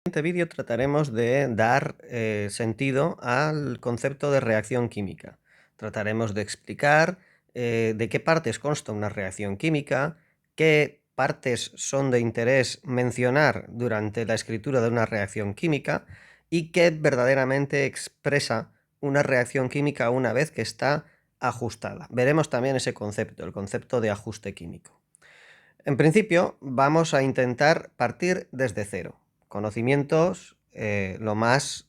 En este vídeo trataremos de dar sentido al concepto de reacción química. Trataremos de explicar de qué partes consta una reacción química, qué partes son de interés mencionar durante la escritura de una reacción química y qué verdaderamente expresa una reacción química una vez que está ajustada. Veremos también ese concepto, el concepto de ajuste químico. En principio, vamos a intentar partir desde cero, conocimientos lo más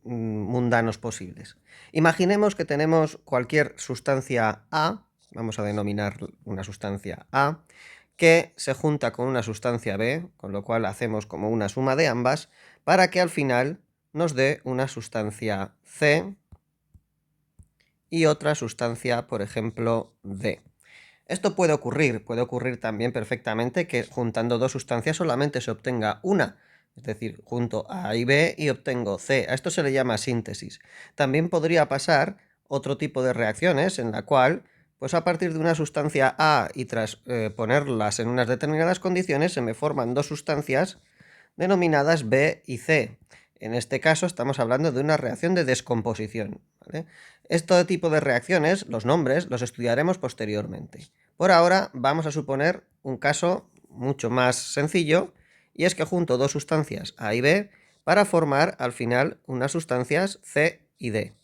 mundanos posibles. Imaginemos que tenemos cualquier sustancia A, vamos a denominar una sustancia A, que se junta con una sustancia B, con lo cual hacemos como una suma de ambas, para que al final nos dé una sustancia C y otra sustancia, por ejemplo, D. Esto puede ocurrir también perfectamente que juntando dos sustancias solamente se obtenga una, es decir, junto A y B y obtengo C. A esto se le llama síntesis. También podría pasar otro tipo de reacciones en la cual, pues a partir de una sustancia A y tras ponerlas en unas determinadas condiciones, se me forman dos sustancias denominadas B y C. En este caso estamos hablando de una reacción de descomposición, ¿vale? Este tipo de reacciones, los nombres, los estudiaremos posteriormente. Por ahora vamos a suponer un caso mucho más sencillo, y es que junto dos sustancias A y B para formar al final unas sustancias C y D.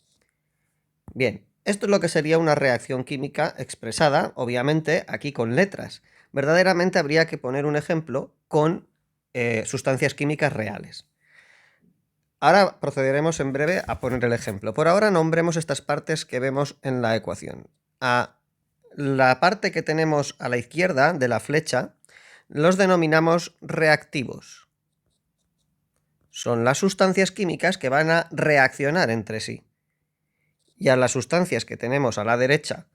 Bien, esto es lo que sería una reacción química expresada, obviamente, aquí con letras. Verdaderamente habría que poner un ejemplo con sustancias químicas reales. Ahora procederemos en breve a poner el ejemplo. Por ahora nombremos estas partes que vemos en la ecuación. A la parte que tenemos a la izquierda de la flecha los denominamos reactivos. Son las sustancias químicas que van a reaccionar entre sí. Y a las sustancias que tenemos a la derecha,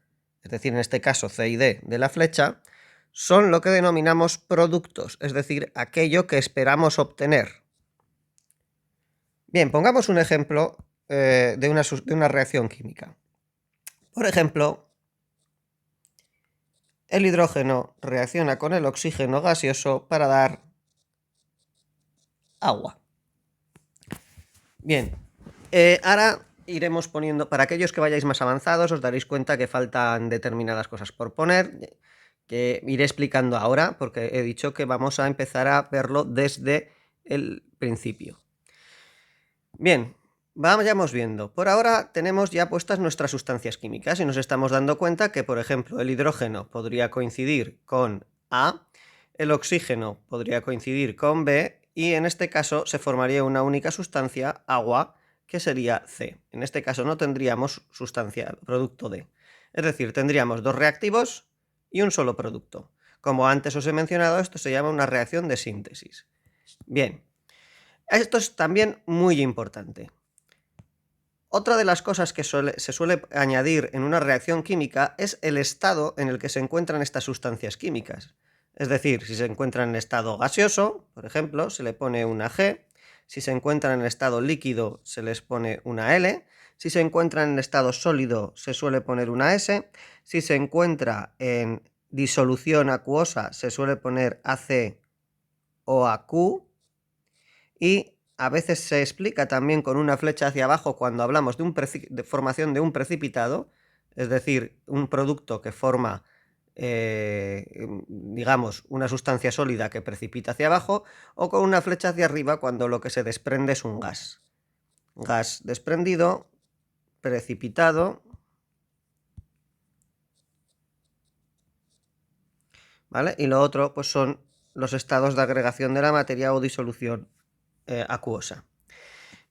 es decir, en este caso C y D de la flecha, son lo que denominamos productos, es decir, aquello que esperamos obtener. Bien, pongamos un ejemplo de una reacción química. Por ejemplo, el hidrógeno reacciona con el oxígeno gaseoso para dar agua. Bien, ahora iremos poniendo, para aquellos que vayáis más avanzados, os daréis cuenta que faltan determinadas cosas por poner, que iré explicando ahora, porque he dicho que vamos a empezar a verlo desde el principio. Bien, vayamos viendo. Por ahora tenemos ya puestas nuestras sustancias químicas y nos estamos dando cuenta que, por ejemplo, el hidrógeno podría coincidir con A, el oxígeno podría coincidir con B y en este caso se formaría una única sustancia, agua, que sería C. En este caso no tendríamos sustancia, producto D. Es decir, tendríamos dos reactivos y un solo producto. Como antes os he mencionado, esto se llama una reacción de síntesis. Bien. Esto es también muy importante. Otra de las cosas que se suele añadir en una reacción química es el estado en el que se encuentran estas sustancias químicas. Es decir, si se encuentran en estado gaseoso, por ejemplo, se le pone una G, si se encuentran en estado líquido se les pone una L, si se encuentran en estado sólido se suele poner una S, si se encuentra en disolución acuosa se suele poner AC o AQ, y a veces se explica también con una flecha hacia abajo cuando hablamos de formación de un precipitado, es decir, un producto que forma, digamos, una sustancia sólida que precipita hacia abajo, o con una flecha hacia arriba cuando lo que se desprende es un gas. Gas desprendido, precipitado, ¿vale? Y lo otro, pues son los estados de agregación de la materia o disolución acuosa.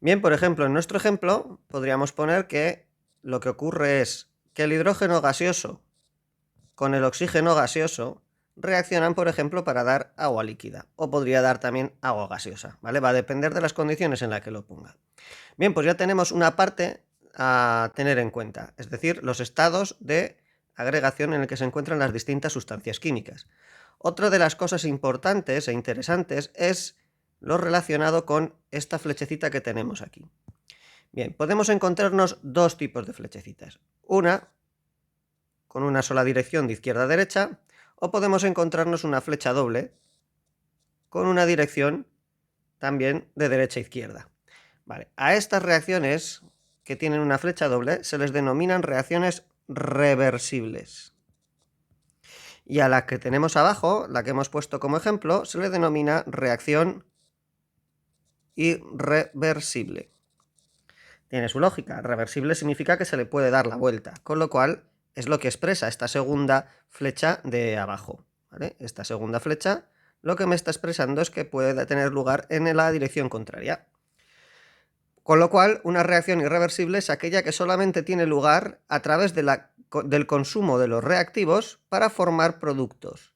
Bien, por ejemplo, en nuestro ejemplo podríamos poner que lo que ocurre es que el hidrógeno gaseoso con el oxígeno gaseoso reaccionan, por ejemplo, para dar agua líquida, o podría dar también agua gaseosa, ¿vale? Va a depender de las condiciones en las que lo ponga. Bien, pues ya tenemos una parte a tener en cuenta, es decir, los estados de agregación en el que se encuentran las distintas sustancias químicas. Otra de las cosas importantes e interesantes es lo relacionado con esta flechecita que tenemos aquí. Bien, podemos encontrarnos dos tipos de flechecitas. Una con una sola dirección de izquierda a derecha, o podemos encontrarnos una flecha doble con una dirección también de derecha a izquierda. Vale. A estas reacciones que tienen una flecha doble se les denominan reacciones reversibles. Y a la que tenemos abajo, la que hemos puesto como ejemplo, se le denomina reacción irreversible. Tiene su lógica. Reversible significa que se le puede dar la vuelta, con lo cual es lo que expresa esta segunda flecha de abajo, ¿vale? Esta segunda flecha lo que me está expresando es que puede tener lugar en la dirección contraria. Con lo cual, una reacción irreversible es aquella que solamente tiene lugar a través del consumo de los reactivos para formar productos.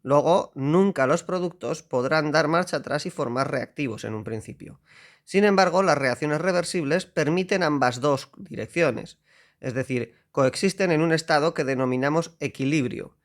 Luego, nunca los productos podrán dar marcha atrás y formar reactivos en un principio. Sin embargo, las reacciones reversibles permiten ambas dos direcciones, es decir, coexisten en un estado que denominamos equilibrio.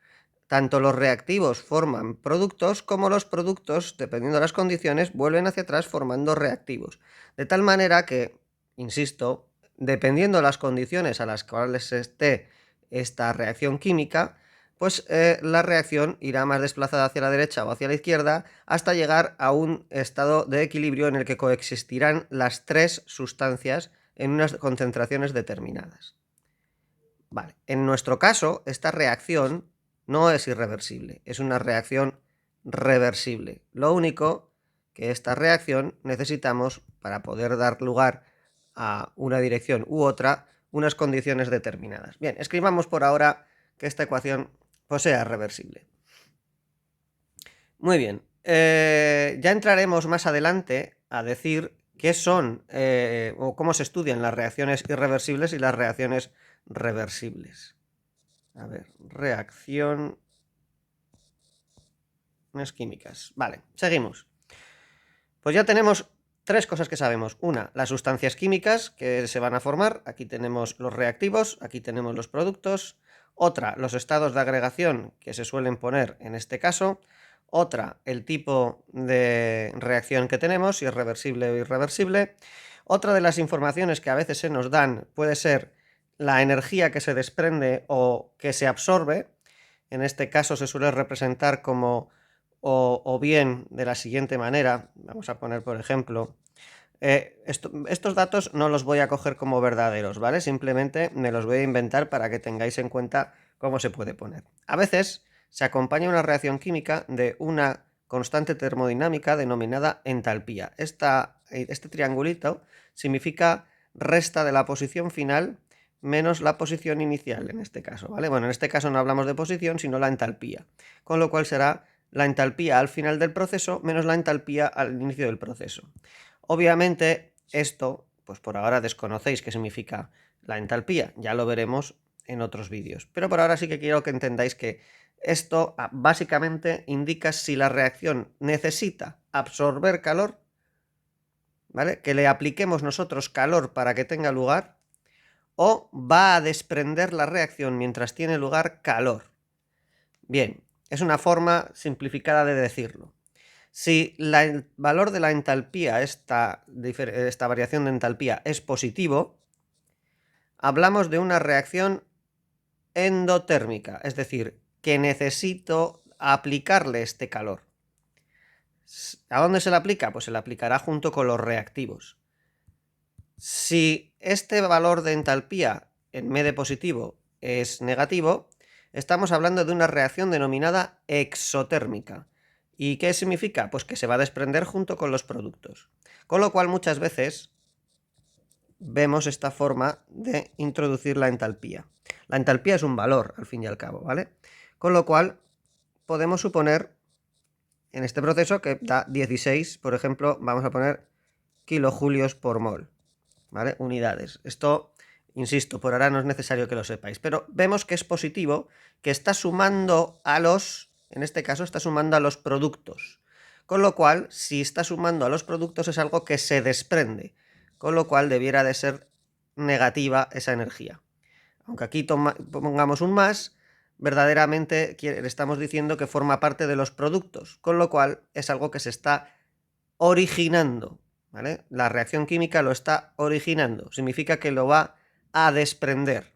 Tanto los reactivos forman productos como los productos, dependiendo de las condiciones, vuelven hacia atrás formando reactivos. De tal manera que, insisto, dependiendo de las condiciones a las cuales esté esta reacción química, pues la reacción irá más desplazada hacia la derecha o hacia la izquierda hasta llegar a un estado de equilibrio en el que coexistirán las tres sustancias en unas concentraciones determinadas. Vale. En nuestro caso, esta reacción no es irreversible, es una reacción reversible. Lo único que esta reacción necesitamos para poder dar lugar a una dirección u otra, unas condiciones determinadas. Bien, escribamos por ahora que esta ecuación pues sea reversible. Muy bien, ya entraremos más adelante a decir qué son o cómo se estudian las reacciones irreversibles y las reacciones reversibles. A ver, reacciones químicas. Vale, seguimos. Pues ya tenemos tres cosas que sabemos. Una, las sustancias químicas que se van a formar. Aquí tenemos los reactivos, aquí tenemos los productos. Otra, los estados de agregación que se suelen poner en este caso. Otra, el tipo de reacción que tenemos, si es reversible o irreversible. Otra de las informaciones que a veces se nos dan puede ser la energía que se desprende o que se absorbe. En este caso se suele representar como o bien de la siguiente manera. Vamos a poner, por ejemplo, estos datos no los voy a coger como verdaderos, ¿vale? Simplemente me los voy a inventar para que tengáis en cuenta cómo se puede poner. A veces se acompaña una reacción química de una constante termodinámica denominada entalpía. Este triangulito significa resta de la posición final menos la posición inicial, en este caso, ¿vale? Bueno, en este caso no hablamos de posición, sino la entalpía, con lo cual será la entalpía al final del proceso menos la entalpía al inicio del proceso. Obviamente esto, pues por ahora desconocéis qué significa la entalpía, ya lo veremos en otros vídeos, pero por ahora sí que quiero que entendáis que esto básicamente indica si la reacción necesita absorber calor, ¿vale? Que le apliquemos nosotros calor para que tenga lugar, o va a desprender la reacción mientras tiene lugar calor. Bien, es una forma simplificada de decirlo. Si el valor de la entalpía, esta variación de entalpía, es positivo, hablamos de una reacción endotérmica, es decir, que necesito aplicarle este calor. ¿A dónde se le aplica? Pues se le aplicará junto con los reactivos. Si este valor de entalpía en M de positivo es negativo, estamos hablando de una reacción denominada exotérmica. ¿Y qué significa? Pues que se va a desprender junto con los productos. Con lo cual muchas veces vemos esta forma de introducir la entalpía. La entalpía es un valor, al fin y al cabo, ¿vale? Con lo cual podemos suponer en este proceso que da 16, por ejemplo, vamos a poner kilojulios por mol, ¿vale? Unidades. Esto, insisto, por ahora no es necesario que lo sepáis, pero vemos que es positivo, que está sumando a los, en este caso está sumando a los productos, con lo cual, si está sumando a los productos es algo que se desprende, con lo cual debiera de ser negativa esa energía. Aunque aquí pongamos un más, verdaderamente le estamos diciendo que forma parte de los productos, con lo cual es algo que se está originando, ¿vale? La reacción química lo está originando, significa que lo va a desprender.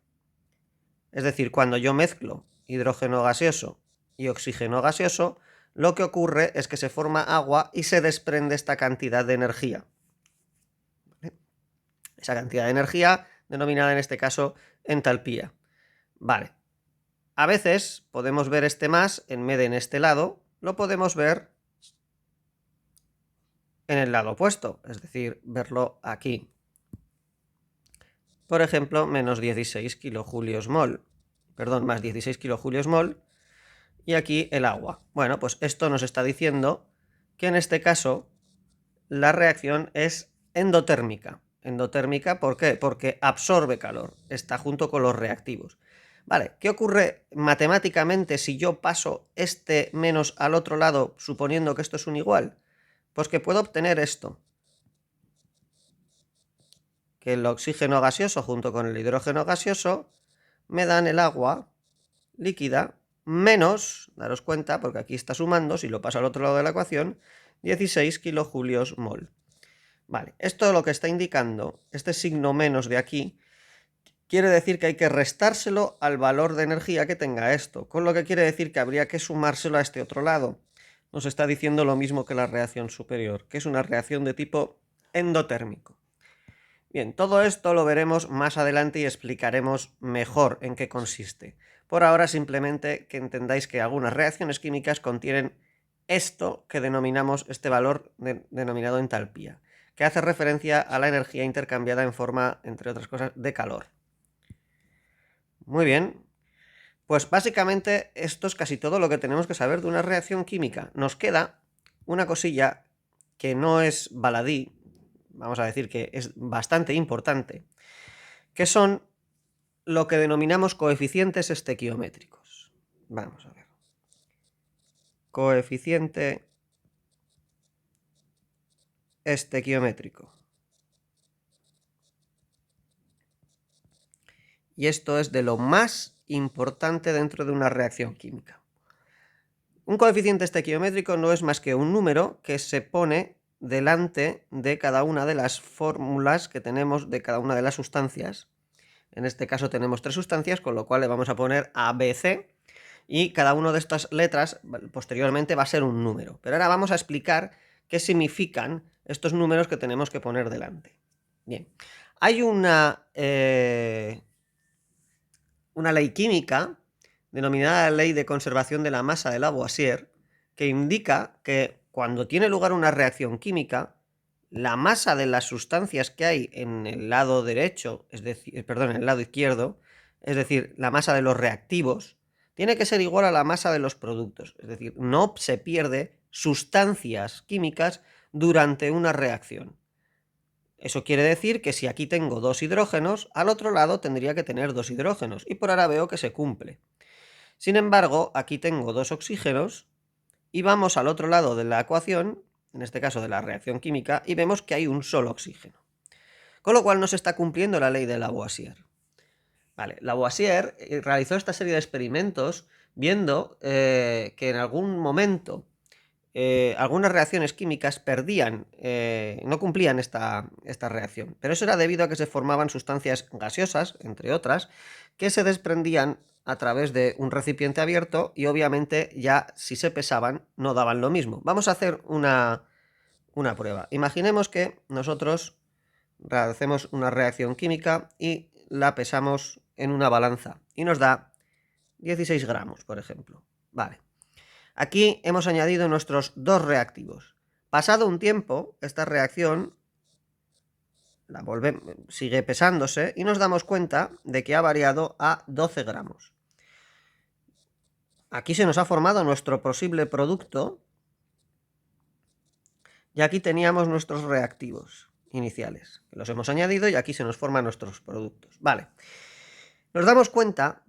Es decir, cuando yo mezclo hidrógeno gaseoso y oxígeno gaseoso, lo que ocurre es que se forma agua y se desprende esta cantidad de energía. ¿Vale? Esa cantidad de energía denominada en este caso entalpía. Vale. A veces podemos ver este más en vez de en este lado, lo podemos ver en el lado opuesto, es decir, verlo aquí. Por ejemplo, menos 16 kilojulios mol, perdón, más 16 kilojulios mol, y aquí el agua. Bueno, pues esto nos está diciendo que en este caso la reacción es endotérmica. Endotérmica, ¿por qué? Porque absorbe calor, está junto con los reactivos. Vale, ¿qué ocurre matemáticamente si yo paso este menos al otro lado suponiendo que esto es un igual? Pues que puedo obtener esto, que el oxígeno gaseoso junto con el hidrógeno gaseoso me dan el agua líquida menos, daros cuenta, porque aquí está sumando, si lo paso al otro lado de la ecuación, 16 kilojulios mol. Vale, esto lo que está indicando, este signo menos de aquí, quiere decir que hay que restárselo al valor de energía que tenga esto, con lo que quiere decir que habría que sumárselo a este otro lado. Nos está diciendo lo mismo que la reacción superior, que es una reacción de tipo endotérmico. Bien, todo esto lo veremos más adelante y explicaremos mejor en qué consiste. Por ahora simplemente que entendáis que algunas reacciones químicas contienen esto que denominamos este valor denominado entalpía, que hace referencia a la energía intercambiada en forma, entre otras cosas, de calor. Muy bien, pues básicamente esto es casi todo lo que tenemos que saber de una reacción química. Nos queda una cosilla que no es baladí, vamos a decir que es bastante importante, que son lo que denominamos coeficientes estequiométricos. Vamos a ver. Coeficiente estequiométrico. Y esto es de lo más importante dentro de una reacción química. Un coeficiente estequiométrico no es más que un número que se pone delante de cada una de las fórmulas que tenemos de cada una de las sustancias. En este caso tenemos 3 sustancias, con lo cual le vamos a poner A, B, C, y cada una de estas letras posteriormente va a ser un número. Pero ahora vamos a explicar qué significan estos números que tenemos que poner delante. Bien, hay una ley química denominada Ley de Conservación de la Masa de Lavoisier, que indica que cuando tiene lugar una reacción química, la masa de las sustancias que hay en el lado derecho, en el lado izquierdo, es decir, la masa de los reactivos, tiene que ser igual a la masa de los productos. Es decir, no se pierde sustancias químicas durante una reacción. Eso quiere decir que si aquí tengo 2 hidrógenos, al otro lado tendría que tener 2 hidrógenos, y por ahora veo que se cumple. Sin embargo, aquí tengo 2 oxígenos, y vamos al otro lado de la ecuación, en este caso de la reacción química, y vemos que hay un solo oxígeno. Con lo cual no se está cumpliendo la ley de Lavoisier. Vale, Lavoisier realizó esta serie de experimentos viendo que en algún momento algunas reacciones químicas perdían, no cumplían esta reacción. Pero eso era debido a que se formaban sustancias gaseosas, entre otras, que se desprendían a través de un recipiente abierto y obviamente ya si se pesaban no daban lo mismo. Vamos a hacer una prueba. Imaginemos que nosotros hacemos una reacción química y la pesamos en una balanza y nos da 16 gramos, por ejemplo. Vale. Aquí hemos añadido nuestros 2 reactivos. Pasado un tiempo, esta reacción sigue pesándose y nos damos cuenta de que ha variado a 12 gramos. Aquí se nos ha formado nuestro posible producto y aquí teníamos nuestros reactivos iniciales. Los hemos añadido y aquí se nos forman nuestros productos. Vale. Nos damos cuenta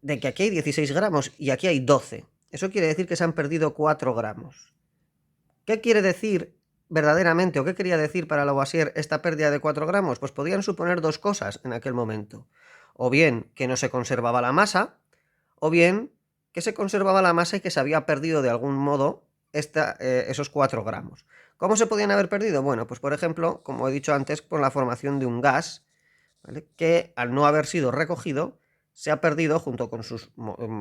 de que aquí hay 16 gramos y aquí hay 12. Eso quiere decir que se han perdido 4 gramos. ¿Qué quiere decir verdaderamente, o qué quería decir para Lavoisier esta pérdida de 4 gramos? Pues podían suponer 2 cosas en aquel momento. O bien que no se conservaba la masa, o bien que se conservaba la masa y que se había perdido de algún modo esos 4 gramos. ¿Cómo se podían haber perdido? Bueno, pues por ejemplo, como he dicho antes, por la formación de un gas, ¿vale?, que al no haber sido recogido, se ha perdido junto con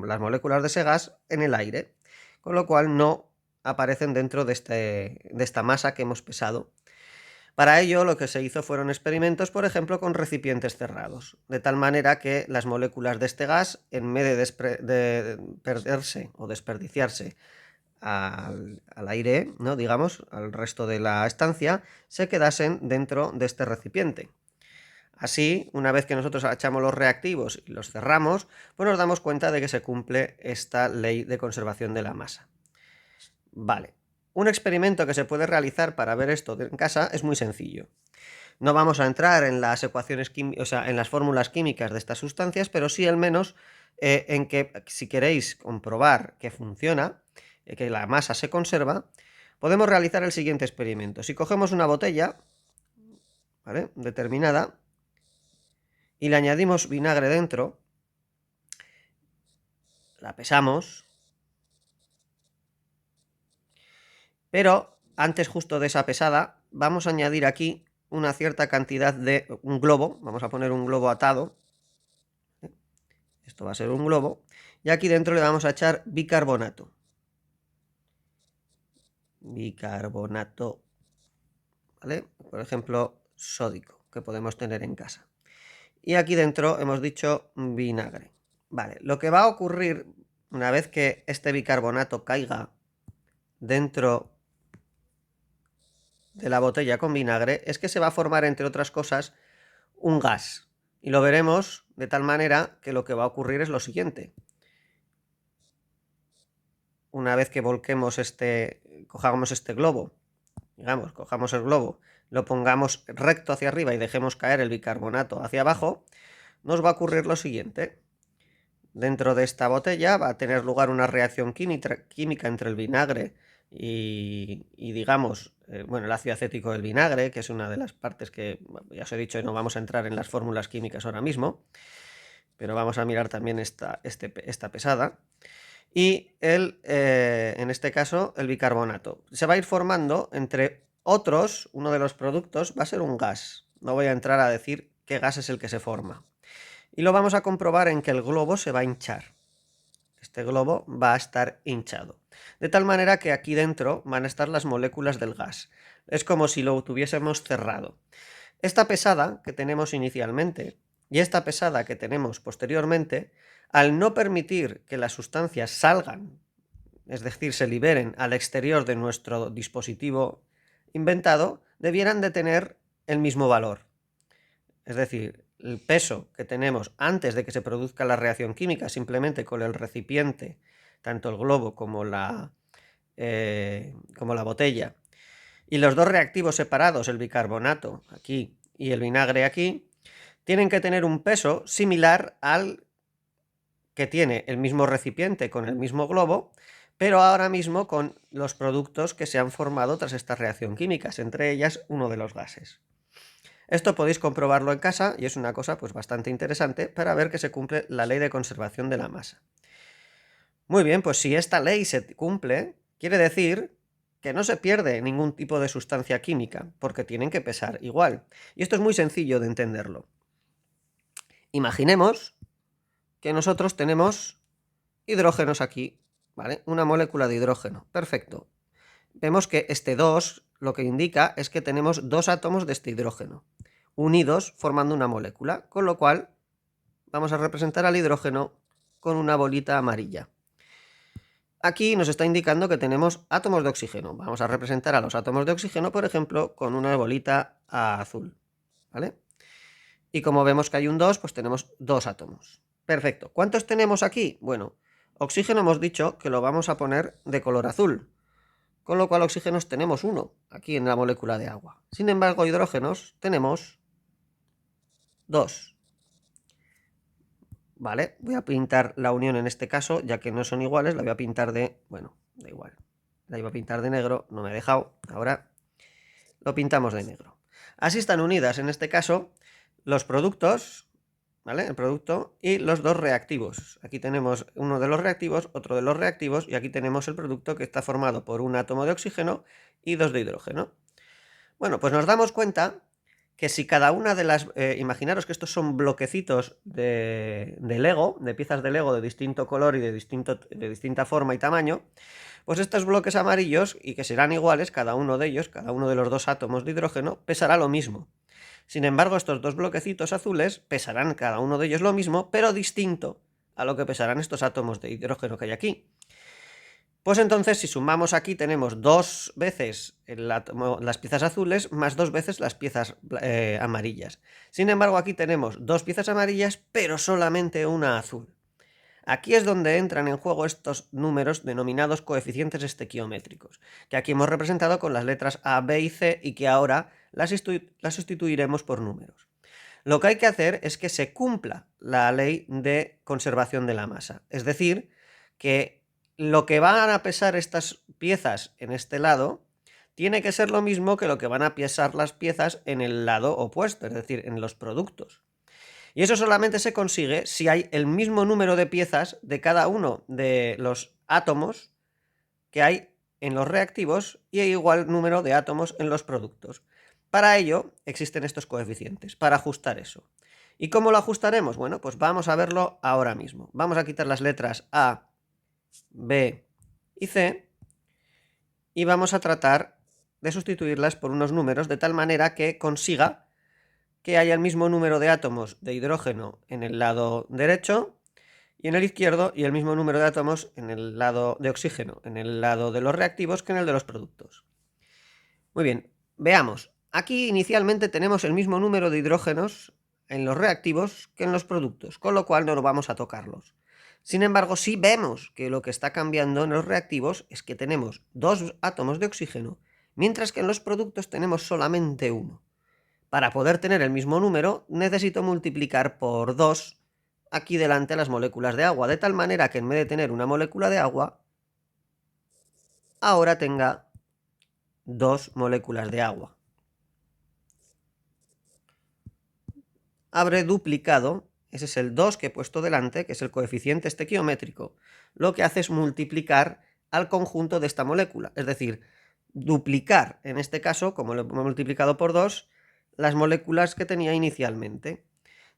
las moléculas de ese gas en el aire. con lo cual no aparecen dentro de esta masa que hemos pesado. Para ello lo que se hizo fueron experimentos, por ejemplo, con recipientes cerrados, de tal manera que las moléculas de este gas, en vez de perderse o desperdiciarse al aire, ¿no? Digamos, al resto de la estancia, se quedasen dentro de este recipiente. Así, una vez que nosotros echamos los reactivos y los cerramos, pues nos damos cuenta de que se cumple esta ley de conservación de la masa. Vale. Un experimento que se puede realizar para ver esto en casa es muy sencillo. No vamos a entrar en las ecuaciones químicas, en las fórmulas químicas de estas sustancias, pero sí al menos en que si queréis comprobar que funciona, que la masa se conserva, podemos realizar el siguiente experimento. Si cogemos una botella, ¿vale?, determinada, y le añadimos vinagre dentro, la pesamos, pero antes justo de esa pesada vamos a añadir aquí una cierta cantidad de un globo, vamos a poner un globo atado, esto va a ser un globo, y aquí dentro le vamos a echar bicarbonato. Bicarbonato, ¿vale? Por ejemplo, sódico, que podemos tener en casa. Y aquí dentro hemos dicho vinagre. Vale, lo que va a ocurrir una vez que este bicarbonato caiga dentro de la botella con vinagre es que se va a formar, entre otras cosas, un gas. Y lo veremos de tal manera que lo que va a ocurrir es lo siguiente. Una vez que volquemos cojamos este globo, digamos, cojamos el globo, lo pongamos recto hacia arriba y dejemos caer el bicarbonato hacia abajo, nos va a ocurrir lo siguiente. Dentro de esta botella va a tener lugar una reacción química entre el vinagre y digamos, bueno, el ácido acético del vinagre, que es una de las partes que, ya os he dicho, no vamos a entrar en las fórmulas químicas ahora mismo, pero vamos a mirar también esta pesada. Y en este caso, el bicarbonato. Se va a ir formando entre otros, uno de los productos va a ser un gas. No voy a entrar a decir qué gas es el que se forma. Y lo vamos a comprobar en que el globo se va a hinchar. Este globo va a estar hinchado. De tal manera que aquí dentro van a estar las moléculas del gas. Es como si lo tuviésemos cerrado. Esta pesada que tenemos inicialmente y esta pesada que tenemos posteriormente, al no permitir que las sustancias salgan, es decir, se liberen al exterior de nuestro dispositivo inventado, debieran de tener el mismo valor. Es decir, el peso que tenemos antes de que se produzca la reacción química, simplemente con el recipiente, tanto el globo como la botella, y los dos reactivos separados, el bicarbonato aquí y el vinagre aquí, tienen que tener un peso similar al que tiene el mismo recipiente con el mismo globo, pero ahora mismo con los productos que se han formado tras esta reacción química, entre ellas uno de los gases. Esto podéis comprobarlo en casa y es una cosa pues bastante interesante para ver que se cumple la ley de conservación de la masa. Muy bien, pues si esta ley se cumple, quiere decir que no se pierde ningún tipo de sustancia química, porque tienen que pesar igual. Y esto es muy sencillo de entenderlo. Imaginemos que nosotros tenemos hidrógenos aquí, ¿vale? Una molécula de hidrógeno, perfecto. Vemos que este 2 lo que indica es que tenemos dos átomos de este hidrógeno, unidos formando una molécula, con lo cual vamos a representar al hidrógeno con una bolita amarilla. Aquí nos está indicando que tenemos átomos de oxígeno. Vamos a representar a los átomos de oxígeno, por ejemplo, con una bolita azul, ¿vale? Y como vemos que hay un 2, pues tenemos dos átomos. Perfecto. ¿Cuántos tenemos aquí? Bueno, oxígeno hemos dicho que lo vamos a poner de color azul, con lo cual oxígenos tenemos uno aquí en la molécula de agua. Sin embargo, hidrógenos tenemos dos. Vale, voy a pintar la unión en este caso, ya que no son iguales, la voy a pintar de... bueno, da igual. La iba a pintar de negro, no me he dejado. Ahora lo pintamos de negro. Así están unidas en este caso los productos, ¿vale? El producto y los dos reactivos. Aquí tenemos uno de los reactivos, otro de los reactivos, y aquí tenemos el producto que está formado por un átomo de oxígeno y dos de hidrógeno. Bueno, pues nos damos cuenta que si cada una de las... imaginaros que estos son bloquecitos de Lego, de piezas de Lego de distinto color y de distinta forma y tamaño, pues estos bloques amarillos, y que serán iguales, cada uno de ellos, cada uno de los dos átomos de hidrógeno, pesará lo mismo. Sin embargo, estos dos bloquecitos azules pesarán cada uno de ellos lo mismo, pero distinto a lo que pesarán estos átomos de hidrógeno que hay aquí. Pues entonces, si sumamos aquí, tenemos 2 veces las piezas azules más 2 veces las piezas amarillas. Sin embargo, aquí tenemos 2 piezas amarillas, pero solamente una azul. Aquí es donde entran en juego estos números denominados coeficientes estequiométricos, que aquí hemos representado con las letras A, B y C y que ahora las sustituiremos por números. Lo que hay que hacer es que se cumpla la ley de conservación de la masa, es decir, que lo que van a pesar estas piezas en este lado tiene que ser lo mismo que lo que van a pesar las piezas en el lado opuesto, es decir, en los productos. Y eso solamente se consigue si hay el mismo número de piezas de cada uno de los átomos que hay en los reactivos y hay igual número de átomos en los productos. Para ello existen estos coeficientes, para ajustar eso. ¿Y cómo lo ajustaremos? Bueno, pues vamos a verlo ahora mismo. Vamos a quitar las letras A, B y C y vamos a tratar de sustituirlas por unos números de tal manera que consiga que haya el mismo número de átomos de hidrógeno en el lado derecho y en el izquierdo y el mismo número de átomos en el lado de oxígeno, en el lado de los reactivos que en el de los productos. Muy bien, veamos. Aquí inicialmente tenemos el mismo número de hidrógenos en los reactivos que en los productos, con lo cual no vamos a tocarlos. Sin embargo, sí vemos que lo que está cambiando en los reactivos es que tenemos 2 átomos de oxígeno, mientras que en los productos tenemos solamente uno. Para poder tener el mismo número, necesito multiplicar por 2 aquí delante las moléculas de agua, de tal manera que en vez de tener una molécula de agua, ahora tenga 2 moléculas de agua. Habré duplicado, ese es el 2 que he puesto delante, que es el coeficiente estequiométrico. Lo que hace es multiplicar al conjunto de esta molécula, es decir, duplicar, en este caso, como lo he multiplicado por 2, las moléculas que tenía inicialmente.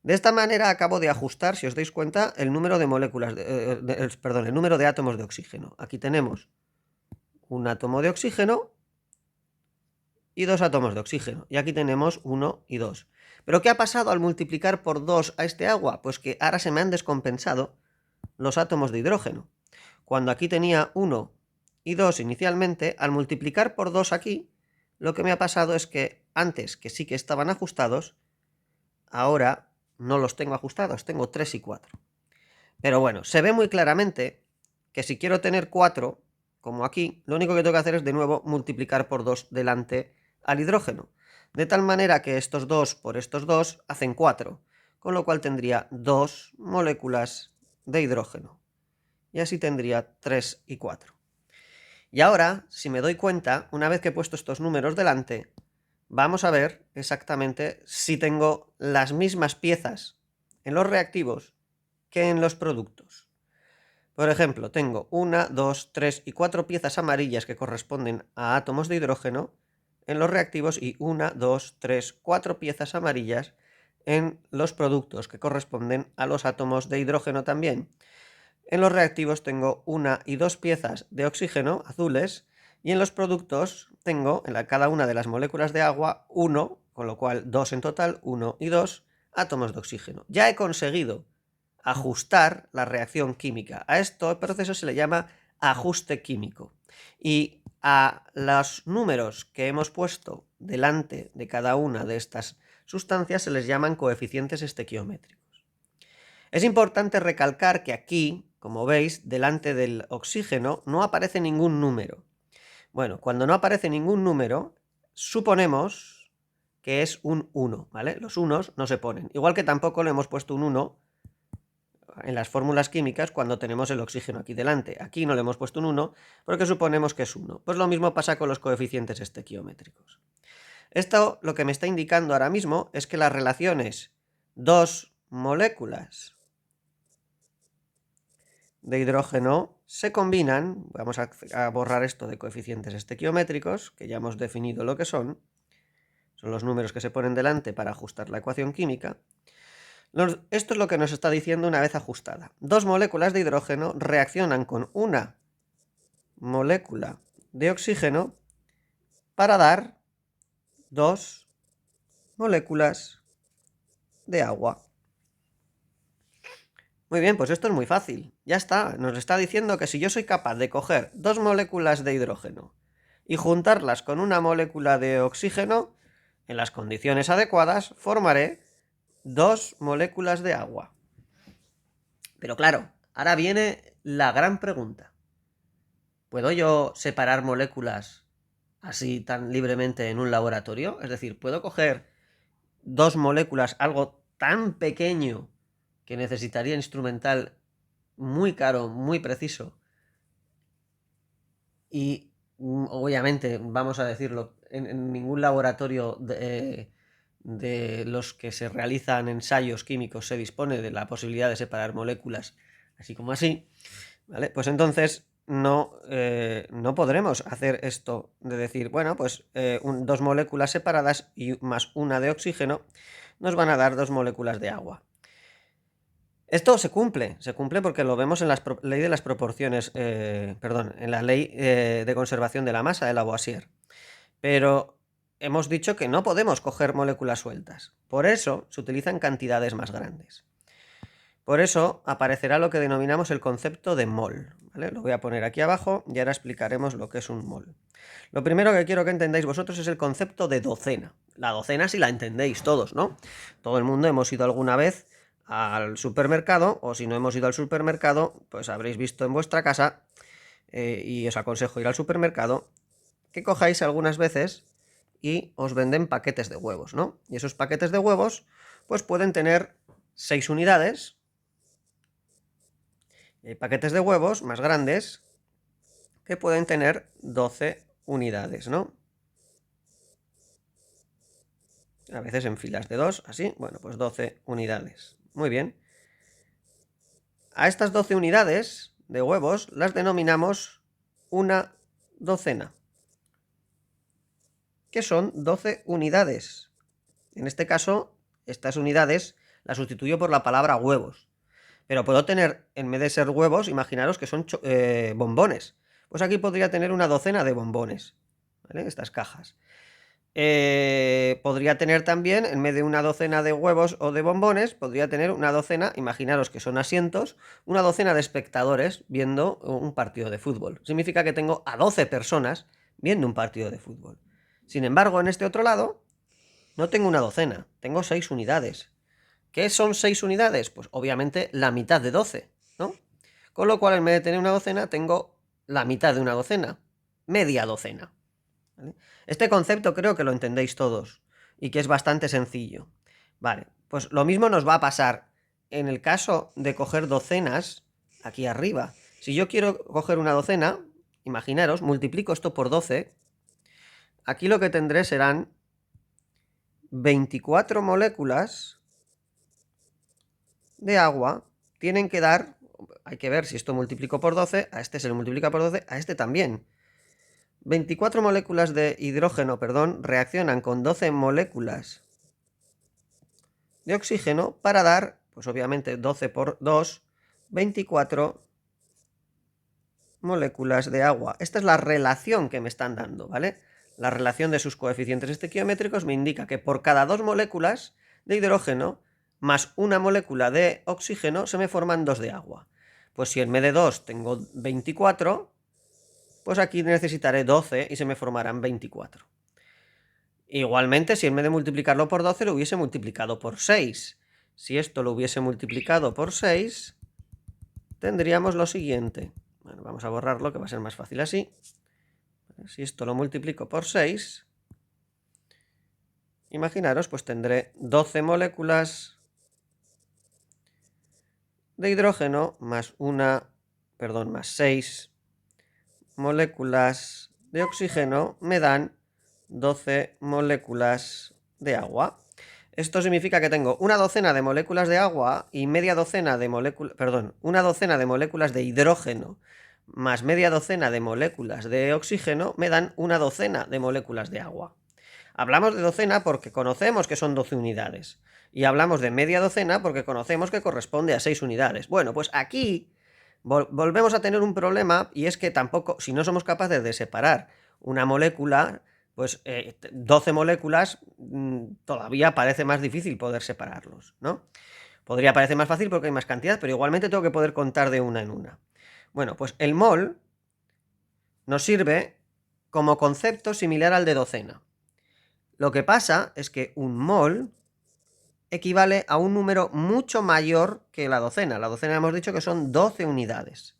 De esta manera acabo de ajustar, si os dais cuenta, el número de moléculas, el número de átomos de oxígeno. Aquí tenemos un átomo de oxígeno y 2 átomos de oxígeno. Y aquí tenemos 1 y 2. ¿Pero qué ha pasado al multiplicar por 2 a este agua? Pues que ahora se me han descompensado los átomos de hidrógeno. Cuando aquí tenía 1 y 2 inicialmente, al multiplicar por 2 aquí, lo que me ha pasado es que antes, que sí que estaban ajustados, ahora no los tengo ajustados, tengo 3 y 4. Pero bueno, se ve muy claramente que si quiero tener 4, como aquí, lo único que tengo que hacer es de nuevo multiplicar por 2 delante al hidrógeno. De tal manera que estos 2 por estos 2 hacen 4, con lo cual tendría 2 moléculas de hidrógeno. Y así tendría 3 y 4. Y ahora, si me doy cuenta, una vez que he puesto estos números delante, vamos a ver exactamente si tengo las mismas piezas en los reactivos que en los productos. Por ejemplo, tengo 1, 2, 3 y 4 piezas amarillas que corresponden a átomos de hidrógeno en los reactivos y 1, 2, 3, 4 piezas amarillas en los productos que corresponden a los átomos de hidrógeno también. En los reactivos tengo 1 y 2 piezas de oxígeno azules y en los productos tengo en cada una de las moléculas de agua 1, con lo cual 2 en total, 1 y 2 átomos de oxígeno. Ya he conseguido ajustar la reacción química. A este proceso se le llama ajuste químico. Y a los números que hemos puesto delante de cada una de estas sustancias se les llaman coeficientes estequiométricos. Es importante recalcar que aquí, como veis, delante del oxígeno no aparece ningún número. Bueno, cuando no aparece ningún número, suponemos que es un 1, ¿vale? Los unos no se ponen. Igual que tampoco le hemos puesto un 1 en las fórmulas químicas cuando tenemos el oxígeno aquí delante. Aquí no le hemos puesto un 1 porque suponemos que es 1. Pues lo mismo pasa con los coeficientes estequiométricos. Esto lo que me está indicando ahora mismo es que las relaciones 2 moléculas de hidrógeno se combinan. Vamos a borrar esto de coeficientes estequiométricos, que ya hemos definido lo que son son los números que se ponen delante para ajustar la ecuación química. Esto es lo que nos está diciendo una vez ajustada. Dos moléculas de hidrógeno reaccionan con una molécula de oxígeno para dar dos moléculas de agua. Muy bien, pues esto es muy fácil. Ya está, nos está diciendo que si yo soy capaz de coger dos moléculas de hidrógeno y juntarlas con una molécula de oxígeno, en las condiciones adecuadas, formaré dos moléculas de agua. Pero claro, ahora viene la gran pregunta. ¿Puedo yo separar moléculas así tan libremente en un laboratorio? Es decir, ¿puedo coger dos moléculas, algo tan pequeño que necesitaría instrumental muy caro, muy preciso, y obviamente, vamos a decirlo, en ningún laboratorio de los que se realizan ensayos químicos se dispone de la posibilidad de separar moléculas así como así, ¿vale? Pues entonces no podremos hacer esto de decir, bueno, pues dos moléculas separadas y más una de oxígeno nos van a dar dos moléculas de agua. Esto se cumple porque lo vemos en la ley de las proporciones, en la ley de conservación de la masa de Lavoisier. Pero hemos dicho que no podemos coger moléculas sueltas. Por eso se utilizan cantidades más grandes. Por eso aparecerá lo que denominamos el concepto de mol, ¿vale? Lo voy a poner aquí abajo y ahora explicaremos lo que es un mol. Lo primero que quiero que entendáis vosotros es el concepto de docena. La docena si la entendéis todos, ¿no? Todo el mundo hemos ido alguna vez al supermercado, o si no hemos ido al supermercado, pues habréis visto en vuestra casa, y os aconsejo ir al supermercado, que cojáis algunas veces y os venden paquetes de huevos, ¿no? Y esos paquetes de huevos pues pueden tener 6 unidades. Hay paquetes de huevos más grandes que pueden tener 12 unidades, ¿no? A veces en filas de 2, así, bueno, pues 12 unidades. Muy bien. A estas 12 unidades de huevos las denominamos una docena, que son 12 unidades. En este caso, estas unidades las sustituyo por la palabra huevos. Pero puedo tener, en vez de ser huevos, imaginaros que son bombones. Pues aquí podría tener una docena de bombones, ¿vale? Estas cajas. Podría tener también, en vez de una docena de huevos o de bombones, podría tener una docena, imaginaros que son asientos, una docena de espectadores viendo un partido de fútbol. Significa que tengo a 12 personas viendo un partido de fútbol. Sin embargo, en este otro lado, no tengo una docena, tengo 6 unidades. ¿Qué son 6 unidades? Pues obviamente la mitad de 12, ¿no? Con lo cual, en vez de tener una docena, tengo la mitad de una docena, media docena, ¿vale? Este concepto creo que lo entendéis todos y que es bastante sencillo. Vale, pues lo mismo nos va a pasar en el caso de coger docenas aquí arriba. Si yo quiero coger una docena, imaginaros, multiplico esto por 12, aquí lo que tendré serán 24 moléculas de agua, tienen que dar, hay que ver si esto multiplico por 12, a este se lo multiplica por 12, a este también. 24 moléculas de hidrógeno, reaccionan con 12 moléculas de oxígeno para dar, pues obviamente 12 por 2, 24 moléculas de agua. Esta es la relación que me están dando, ¿vale? La relación de sus coeficientes estequiométricos me indica que por cada 2 moléculas de hidrógeno más una molécula de oxígeno se me forman 2 de agua. Pues si en vez de 2 tengo 24, pues aquí necesitaré 12 y se me formarán 24. Igualmente, si en vez de multiplicarlo por 12 lo hubiese multiplicado por 6. Si esto lo hubiese multiplicado por 6, tendríamos lo siguiente. Bueno, vamos a borrarlo, que va a ser más fácil así. Si esto lo multiplico por 6, imaginaros, pues tendré 12 moléculas de hidrógeno más más 6 moléculas de oxígeno me dan 12 moléculas de agua. Esto significa que tengo una docena de moléculas de agua y media docena de moléculas, una docena de moléculas de hidrógeno más media docena de moléculas de oxígeno me dan una docena de moléculas de agua. Hablamos de docena porque conocemos que son 12 unidades. Y hablamos de media docena porque conocemos que corresponde a 6 unidades. Bueno, pues aquí volvemos a tener un problema, y es que tampoco, si no somos capaces de separar una molécula, pues 12 moléculas todavía parece más difícil poder separarlos, ¿no? Podría parecer más fácil porque hay más cantidad, pero igualmente tengo que poder contar de una en una. Bueno, pues el mol nos sirve como concepto similar al de docena. Lo que pasa es que un mol equivale a un número mucho mayor que la docena. La docena hemos dicho que son 12 unidades.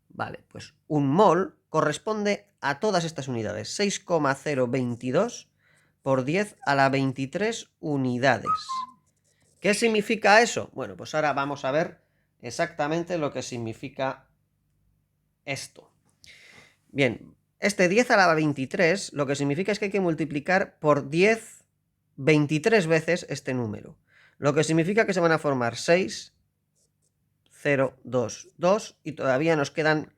Vale, pues un mol corresponde a todas estas unidades. 6,022 por 10 a la 23 unidades. ¿Qué significa eso? Bueno, pues ahora vamos a ver exactamente lo que significa esto. Bien, este 10 a la 23 lo que significa es que hay que multiplicar por 10 23 veces este número. Lo que significa que se van a formar 6, 0, 2, 2 y todavía nos quedan,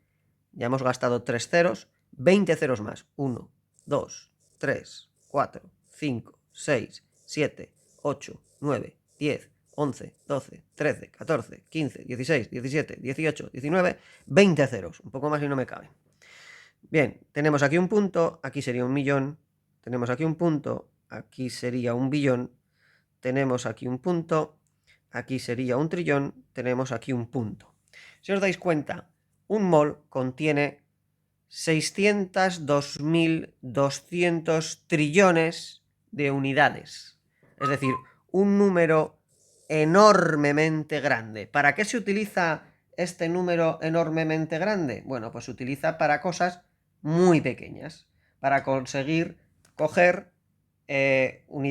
ya hemos gastado 3 ceros, 20 ceros más. 1, 2, 3, 4, 5, 6, 7, 8, 9, 10, 11, 12, 13, 14, 15, 16, 17, 18, 19, 20 ceros. Un poco más y no me caben. Bien, tenemos aquí un punto, aquí sería un millón, tenemos aquí un punto, aquí sería un billón, tenemos aquí un punto, aquí sería un trillón, tenemos aquí un punto. Si os dais cuenta, un mol contiene 602.200 trillones de unidades. Es decir, un número enormemente grande. ¿Para qué se utiliza este número enormemente grande? Bueno, pues se utiliza para cosas muy pequeñas, para conseguir coger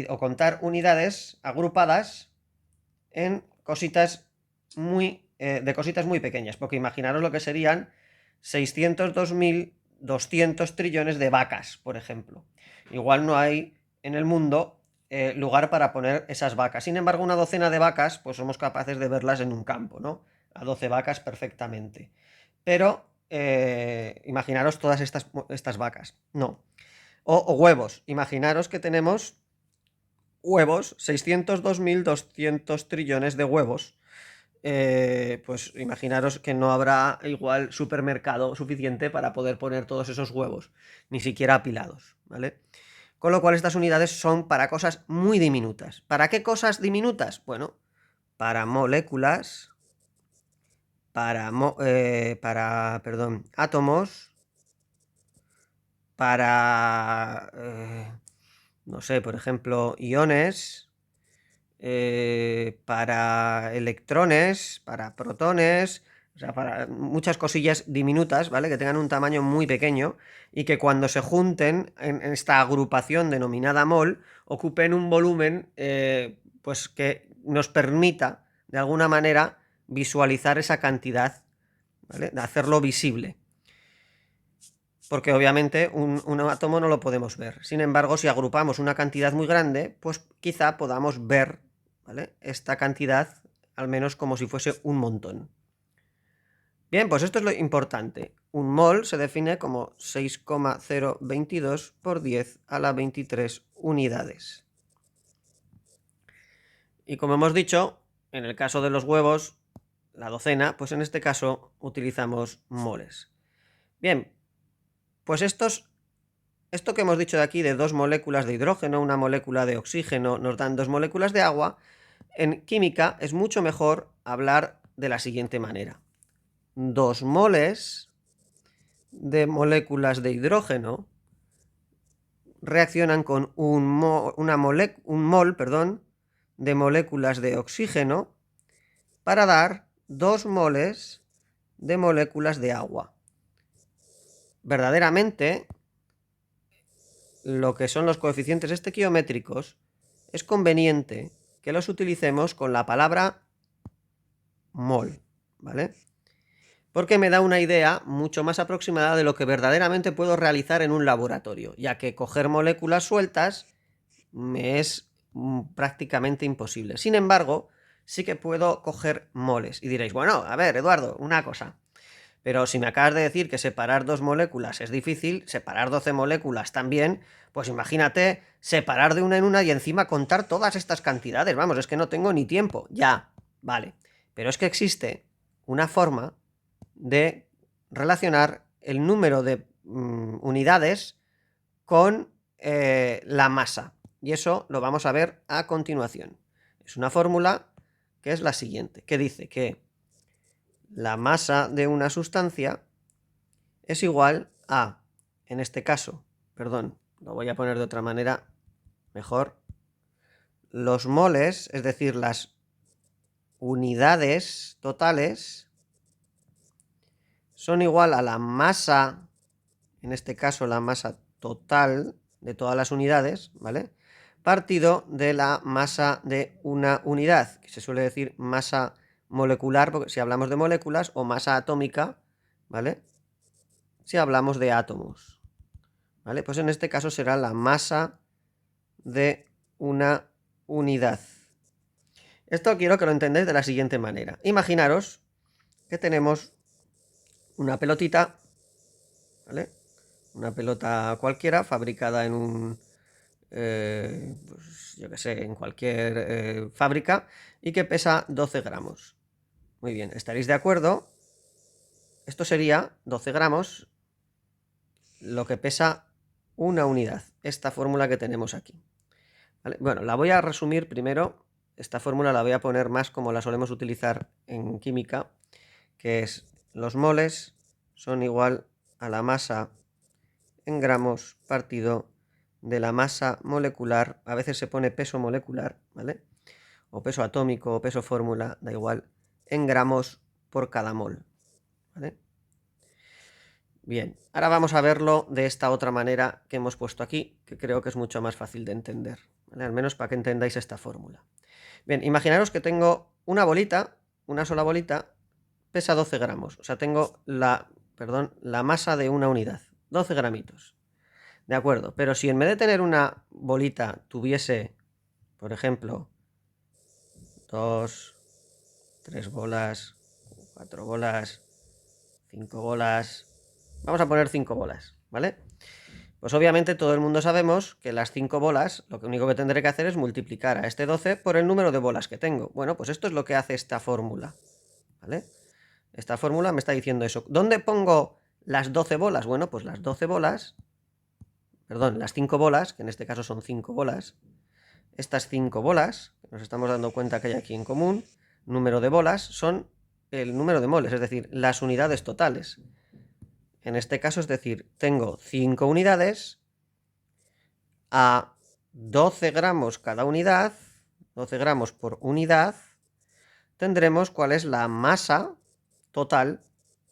o contar unidades agrupadas en cositas de cositas muy pequeñas, porque imaginaros lo que serían 602.200 trillones de vacas, por ejemplo. Igual no hay en el mundo lugar para poner esas vacas. Sin embargo, una docena de vacas, pues somos capaces de verlas en un campo, ¿no? A 12 vacas perfectamente. Pero imaginaros todas estas vacas. No. O huevos. Imaginaros que tenemos huevos, 602.200 trillones de huevos. Pues imaginaros que no habrá igual supermercado suficiente para poder poner todos esos huevos, ni siquiera apilados, ¿vale? Con lo cual estas unidades son para cosas muy diminutas. ¿Para qué cosas diminutas? Bueno, para moléculas, perdón, átomos, para, no sé, por ejemplo, iones, para electrones, para protones, o sea, para muchas cosillas diminutas, ¿vale? Que tengan un tamaño muy pequeño y que cuando se junten en esta agrupación denominada mol, ocupen un volumen pues que nos permita, de alguna manera, visualizar esa cantidad, ¿vale? De hacerlo visible. Porque obviamente un átomo no lo podemos ver. Sin embargo, si agrupamos una cantidad muy grande, pues quizá podamos ver, ¿vale?, esta cantidad al menos como si fuese un montón. Bien, pues esto es lo importante. Un mol se define como 6,022 por 10 a la 23 unidades. Y como hemos dicho, en el caso de los huevos, la docena, pues en este caso utilizamos moles. Bien, pues esto que hemos dicho de aquí de 2 moléculas de hidrógeno, una molécula de oxígeno, nos dan 2 moléculas de agua. En química es mucho mejor hablar de la siguiente manera. 2 moles de moléculas de hidrógeno reaccionan con un mol de moléculas de oxígeno para dar 2 moles de moléculas de agua. Verdaderamente, lo que son los coeficientes estequiométricos, es conveniente que los utilicemos con la palabra mol, ¿vale? Porque me da una idea mucho más aproximada de lo que verdaderamente puedo realizar en un laboratorio, ya que coger moléculas sueltas me es prácticamente imposible. Sin embargo, sí que puedo coger moles. Y diréis, bueno, a ver, Eduardo, una cosa. Pero si me acabas de decir que separar 2 moléculas es difícil, separar 12 moléculas también, pues imagínate separar de una en una y encima contar todas estas cantidades. Vamos, es que no tengo ni tiempo. Ya, vale. Pero es que existe una forma de relacionar el número de unidades con la masa. Y eso lo vamos a ver a continuación. Es una fórmula que es la siguiente, que dice que la masa de una sustancia es igual a, en este caso, perdón, lo voy a poner de otra manera mejor, los moles, es decir, las unidades totales, son igual a la masa, en este caso la masa total de todas las unidades, ¿vale? Partido de la masa de una unidad, que se suele decir masa molecular, porque si hablamos de moléculas, o masa atómica, ¿vale? Si hablamos de átomos, ¿vale? Pues en este caso será la masa de una unidad. Esto quiero que lo entendáis de la siguiente manera. Imaginaros que tenemos una pelotita, ¿vale? Una pelota cualquiera fabricada en un, pues yo que sé, en cualquier fábrica y que pesa 12 gramos. Muy bien, ¿estaréis de acuerdo? Esto sería 12 gramos, lo que pesa una unidad, esta fórmula que tenemos aquí. ¿Vale? Bueno, la voy a resumir primero. Esta fórmula la voy a poner más como la solemos utilizar en química, que es los moles son igual a la masa en gramos partido de la masa molecular. A veces se pone peso molecular, ¿vale? O peso atómico o peso fórmula, da igual, en gramos por cada mol, ¿vale? Bien, ahora vamos a verlo de esta otra manera que hemos puesto aquí, que creo que es mucho más fácil de entender, ¿vale? Al menos para que entendáis esta fórmula. Bien, imaginaros que tengo una bolita, una sola bolita, pesa 12 gramos. O sea, tengo la masa de una unidad, 12 gramitos. De acuerdo, pero si en vez de tener una bolita tuviese, por ejemplo, 2, 3 bolas, 4 bolas, 5 bolas, vamos a poner 5 bolas, ¿vale? Pues obviamente todo el mundo sabemos que las 5 bolas, lo único que tendré que hacer es multiplicar a este 12 por el número de bolas que tengo. Bueno, pues esto es lo que hace esta fórmula, ¿vale? Esta fórmula me está diciendo eso. ¿Dónde pongo las 12 bolas? Bueno, pues las 12 bolas, perdón, las 5 bolas, que en este caso son 5 bolas, estas 5 bolas, que nos estamos dando cuenta que hay aquí en común, número de bolas, son el número de moles, es decir, las unidades totales. En este caso, es decir, tengo 5 unidades a 12 gramos cada unidad, 12 gramos por unidad, tendremos cuál es la masa total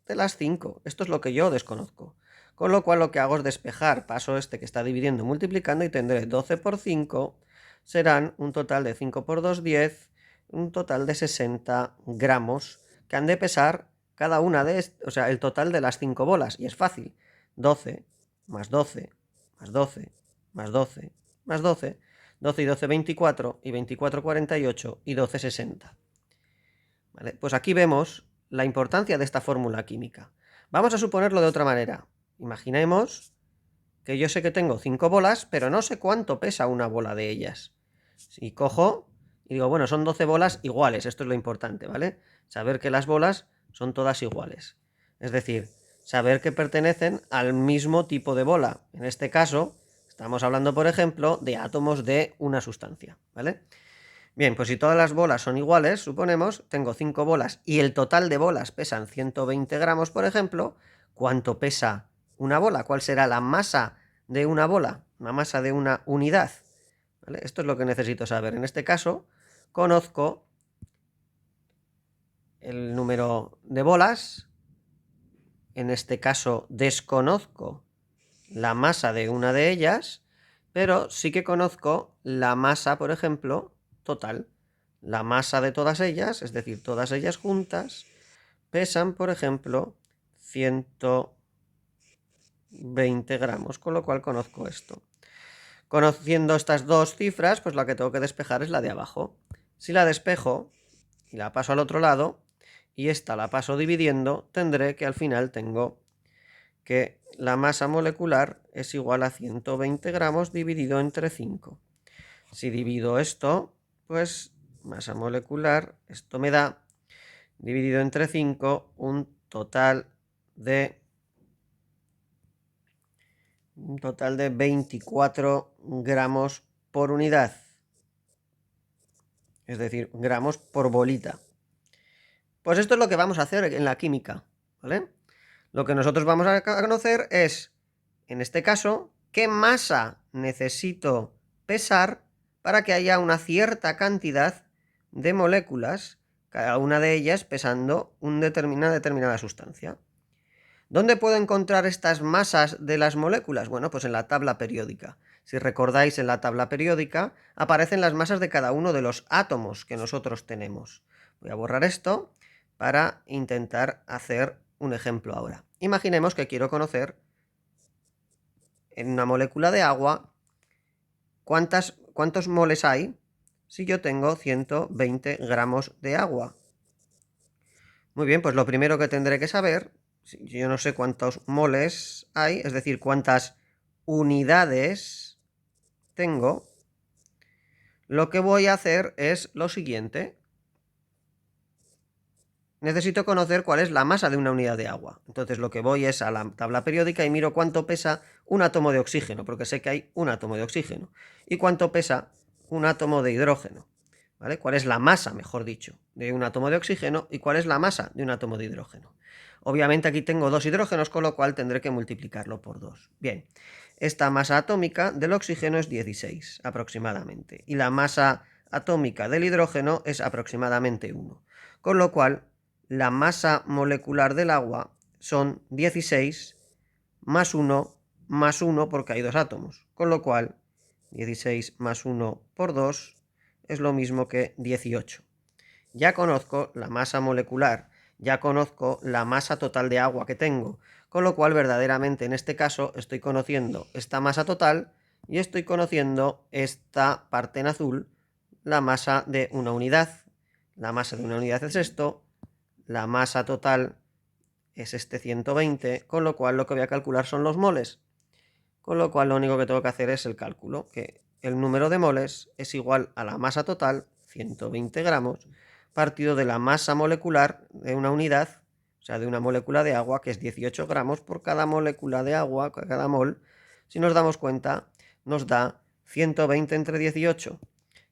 de las 5. Esto es lo que yo desconozco. Con lo cual lo que hago es despejar, paso este que está dividiendo, multiplicando y tendré 12 por 5, serán un total de 5 por 2, 10, un total de 60 gramos que han de pesar cada una de, o sea, el total de las 5 bolas. Y es fácil, 12 más 12 más 12 más 12 más 12, 12 y 12 24 y 24 48 y 12 60. ¿Vale? Pues aquí vemos la importancia de esta fórmula química. Vamos a suponerlo de otra manera. Imaginemos que yo sé que tengo 5 bolas, pero no sé cuánto pesa una bola de ellas. Si cojo y digo, bueno, son 12 bolas iguales, esto es lo importante, ¿vale? Saber que las bolas son todas iguales. Es decir, saber que pertenecen al mismo tipo de bola. En este caso, estamos hablando, por ejemplo, de átomos de una sustancia, ¿vale? Bien, pues si todas las bolas son iguales, suponemos, tengo 5 bolas y el total de bolas pesan 120 gramos, por ejemplo, ¿cuánto pesa una bola? ¿Cuál será la masa de una bola? La masa de una unidad. ¿Vale? Esto es lo que necesito saber. En este caso, conozco el número de bolas. En este caso, desconozco la masa de una de ellas, pero sí que conozco la masa, por ejemplo, total. La masa de todas ellas, es decir, todas ellas juntas, pesan, por ejemplo, 120 gramos, con lo cual conozco esto. Conociendo estas dos cifras, pues la que tengo que despejar es la de abajo. Si la despejo y la paso al otro lado, y esta la paso dividiendo, tendré que al final tengo que la masa molecular es igual a 120 gramos dividido entre 5. Si divido esto, pues masa molecular, esto me da, dividido entre 5, un total de 24 gramos por unidad. Es decir, gramos por bolita. Pues esto es lo que vamos a hacer en la química, ¿vale? Lo que nosotros vamos a conocer es, en este caso, qué masa necesito pesar para que haya una cierta cantidad de moléculas, cada una de ellas pesando una determinada sustancia. ¿Dónde puedo encontrar estas masas de las moléculas? Bueno, pues en la tabla periódica. Si recordáis, en la tabla periódica aparecen las masas de cada uno de los átomos que nosotros tenemos. Voy a borrar esto para intentar hacer un ejemplo ahora. Imaginemos que quiero conocer en una molécula de agua cuántos moles hay si yo tengo 120 gramos de agua. Muy bien, pues lo primero que tendré que saber, yo no sé cuántos moles hay, es decir, cuántas unidades tengo, lo que voy a hacer es lo siguiente. Necesito conocer cuál es la masa de una unidad de agua. Entonces lo que voy es a la tabla periódica y miro cuánto pesa un átomo de oxígeno, porque sé que hay un átomo de oxígeno, y cuánto pesa un átomo de hidrógeno. ¿Vale? ¿Cuál es la masa, mejor dicho, de un átomo de oxígeno y cuál es la masa de un átomo de hidrógeno? Obviamente aquí tengo dos hidrógenos, con lo cual tendré que multiplicarlo por 2. Bien, esta masa atómica del oxígeno es 16 aproximadamente, y la masa atómica del hidrógeno es aproximadamente 1. Con lo cual, la masa molecular del agua son 16 más 1 porque hay dos átomos. Con lo cual, 16 más 1 por 2 es lo mismo que 18. Ya conozco la masa molecular, ya conozco la masa total de agua que tengo, con lo cual verdaderamente en este caso estoy conociendo esta masa total y estoy conociendo esta parte en azul, la masa de una unidad. La masa de una unidad es esto, la masa total es este 120, con lo cual lo que voy a calcular son los moles. Con lo cual lo único que tengo que hacer es el cálculo, que el número de moles es igual a la masa total, 120 gramos, partido de la masa molecular de una unidad, o sea, de una molécula de agua, que es 18 gramos por cada molécula de agua, cada mol. Si nos damos cuenta, nos da 120 entre 18,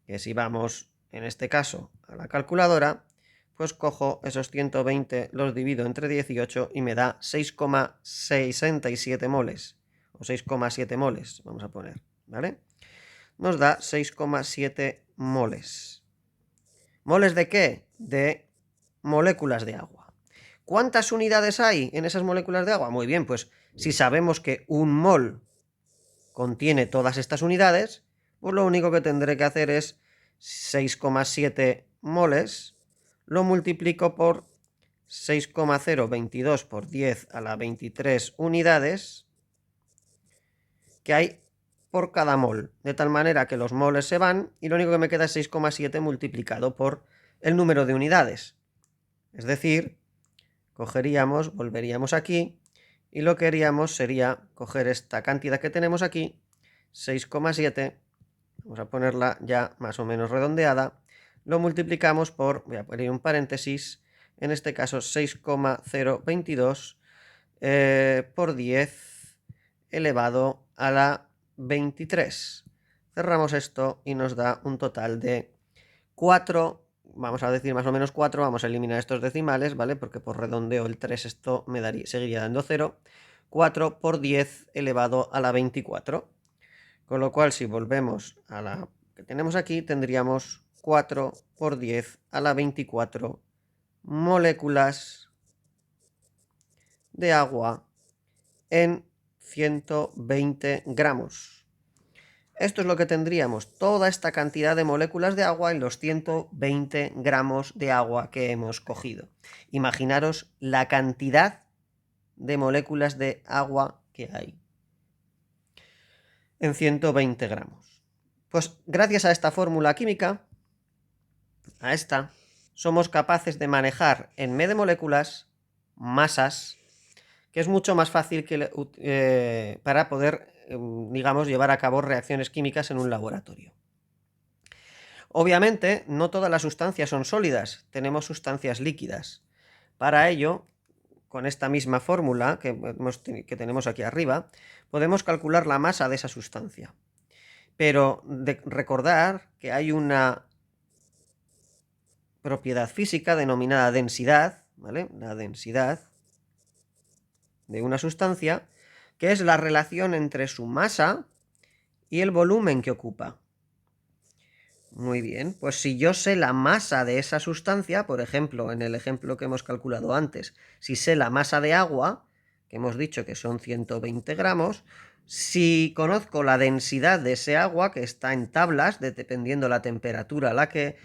que si vamos, en este caso, a la calculadora, pues cojo esos 120, los divido entre 18 y me da 6,67 moles, o 6,7 moles, vamos a poner, ¿vale? Nos da 6,7 moles. ¿Moles de qué? De moléculas de agua. ¿Cuántas unidades hay en esas moléculas de agua? Muy bien, pues si sabemos que un mol contiene todas estas unidades, pues lo único que tendré que hacer es 6,7 moles, lo multiplico por 6,022 por 10 a la 23 unidades que hay por cada mol, de tal manera que los moles se van y lo único que me queda es 6,7 multiplicado por el número de unidades. Es decir, volveríamos aquí y lo que haríamos sería coger esta cantidad que tenemos aquí, 6,7, vamos a ponerla ya más o menos redondeada, lo multiplicamos por, voy a poner un paréntesis, en este caso 6,022 por 10 elevado a la 23. Cerramos esto y nos da un total de 4, vamos a decir más o menos 4, vamos a eliminar estos decimales, ¿vale? Porque por redondeo el 3 esto seguiría dando 0. 4 por 10 elevado a la 24. Con lo cual, si volvemos a la que tenemos aquí, tendríamos 4 por 10 a la 24 moléculas de agua en 120 gramos. Esto es lo que tendríamos, toda esta cantidad de moléculas de agua en los 120 gramos de agua que hemos cogido. Imaginaros la cantidad de moléculas de agua que hay en 120 gramos. Pues gracias a esta fórmula química, a esta, somos capaces de manejar en M de moléculas masas, que es mucho más fácil para poder, digamos, llevar a cabo reacciones químicas en un laboratorio. Obviamente, no todas las sustancias son sólidas, tenemos sustancias líquidas. Para ello, con esta misma fórmula que tenemos aquí arriba, podemos calcular la masa de esa sustancia. Pero recordar que hay una propiedad física denominada densidad, ¿vale? La densidad de una sustancia, que es la relación entre su masa y el volumen que ocupa. Muy bien, pues si yo sé la masa de esa sustancia, por ejemplo, en el ejemplo que hemos calculado antes, si sé la masa de agua, que hemos dicho que son 120 gramos, si conozco la densidad de ese agua, que está en tablas, dependiendo la temperatura a la que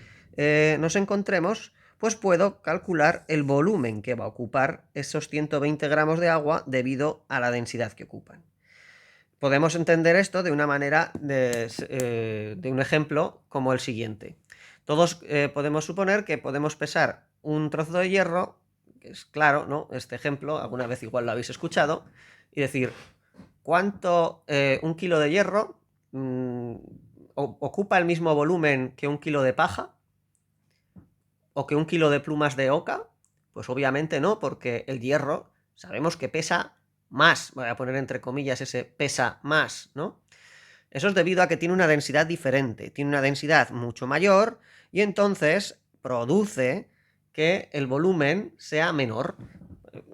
nos encontremos, pues puedo calcular el volumen que va a ocupar esos 120 gramos de agua debido a la densidad que ocupan. Podemos entender esto de una manera, de un ejemplo como el siguiente. Todos podemos suponer que podemos pesar un trozo de hierro, que es claro, ¿no? Este ejemplo, alguna vez igual lo habéis escuchado, y decir, ¿cuánto un kilo de hierro ocupa el mismo volumen que un kilo de paja? ¿O que un kilo de plumas de oca? Pues obviamente no, porque el hierro sabemos que pesa más, voy a poner entre comillas ese pesa más, ¿no? Eso es debido a que tiene una densidad diferente, tiene una densidad mucho mayor y entonces produce que el volumen sea menor.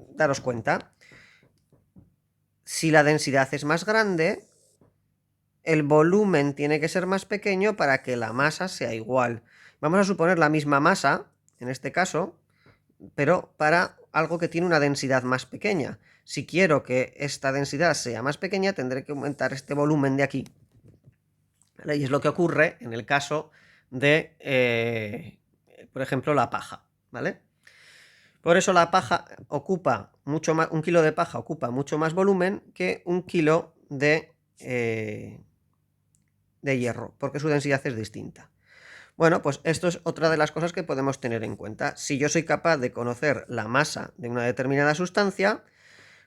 Daros cuenta, si la densidad es más grande, el volumen tiene que ser más pequeño para que la masa sea igual. Vamos a suponer la misma masa, en este caso, pero para algo que tiene una densidad más pequeña. Si quiero que esta densidad sea más pequeña, tendré que aumentar este volumen de aquí. ¿Vale? Y es lo que ocurre en el caso de, por ejemplo, la paja, ¿vale? Por eso la paja ocupa mucho más, un kilo de paja ocupa mucho más volumen que un kilo de hierro, porque su densidad es distinta. Bueno, pues esto es otra de las cosas que podemos tener en cuenta. Si yo soy capaz de conocer la masa de una determinada sustancia,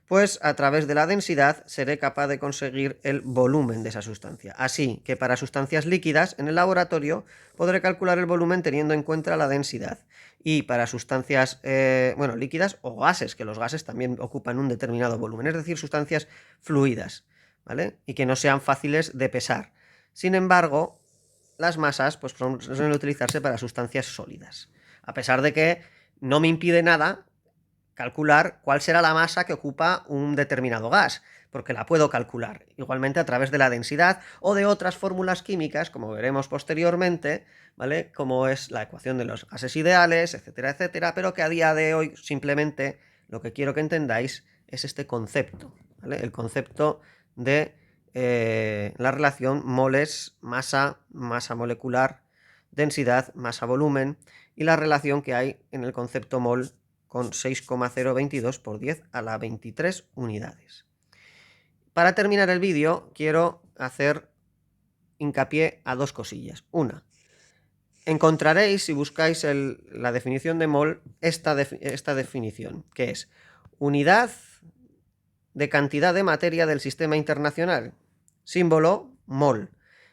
pues a través de la densidad seré capaz de conseguir el volumen de esa sustancia. Así que para sustancias líquidas en el laboratorio podré calcular el volumen teniendo en cuenta la densidad. Y para sustancias, líquidas o gases, que los gases también ocupan un determinado volumen, es decir, sustancias fluidas, ¿vale? Y que no sean fáciles de pesar. Sin embargo, las masas pues, suelen utilizarse para sustancias sólidas. A pesar de que no me impide nada calcular cuál será la masa que ocupa un determinado gas, porque la puedo calcular igualmente a través de la densidad o de otras fórmulas químicas, como veremos posteriormente, ¿vale? Como es la ecuación de los gases ideales, etcétera, etcétera, pero que a día de hoy simplemente lo que quiero que entendáis es este concepto, ¿vale? El concepto de la relación moles-masa, masa molecular, densidad, masa-volumen, y la relación que hay en el concepto mol con 6,022 por 10 a la 23 unidades. Para terminar el vídeo quiero hacer hincapié a dos cosillas. Una, encontraréis, si buscáis la definición de mol, esta definición, que es unidad de cantidad de materia del sistema internacional, símbolo mol,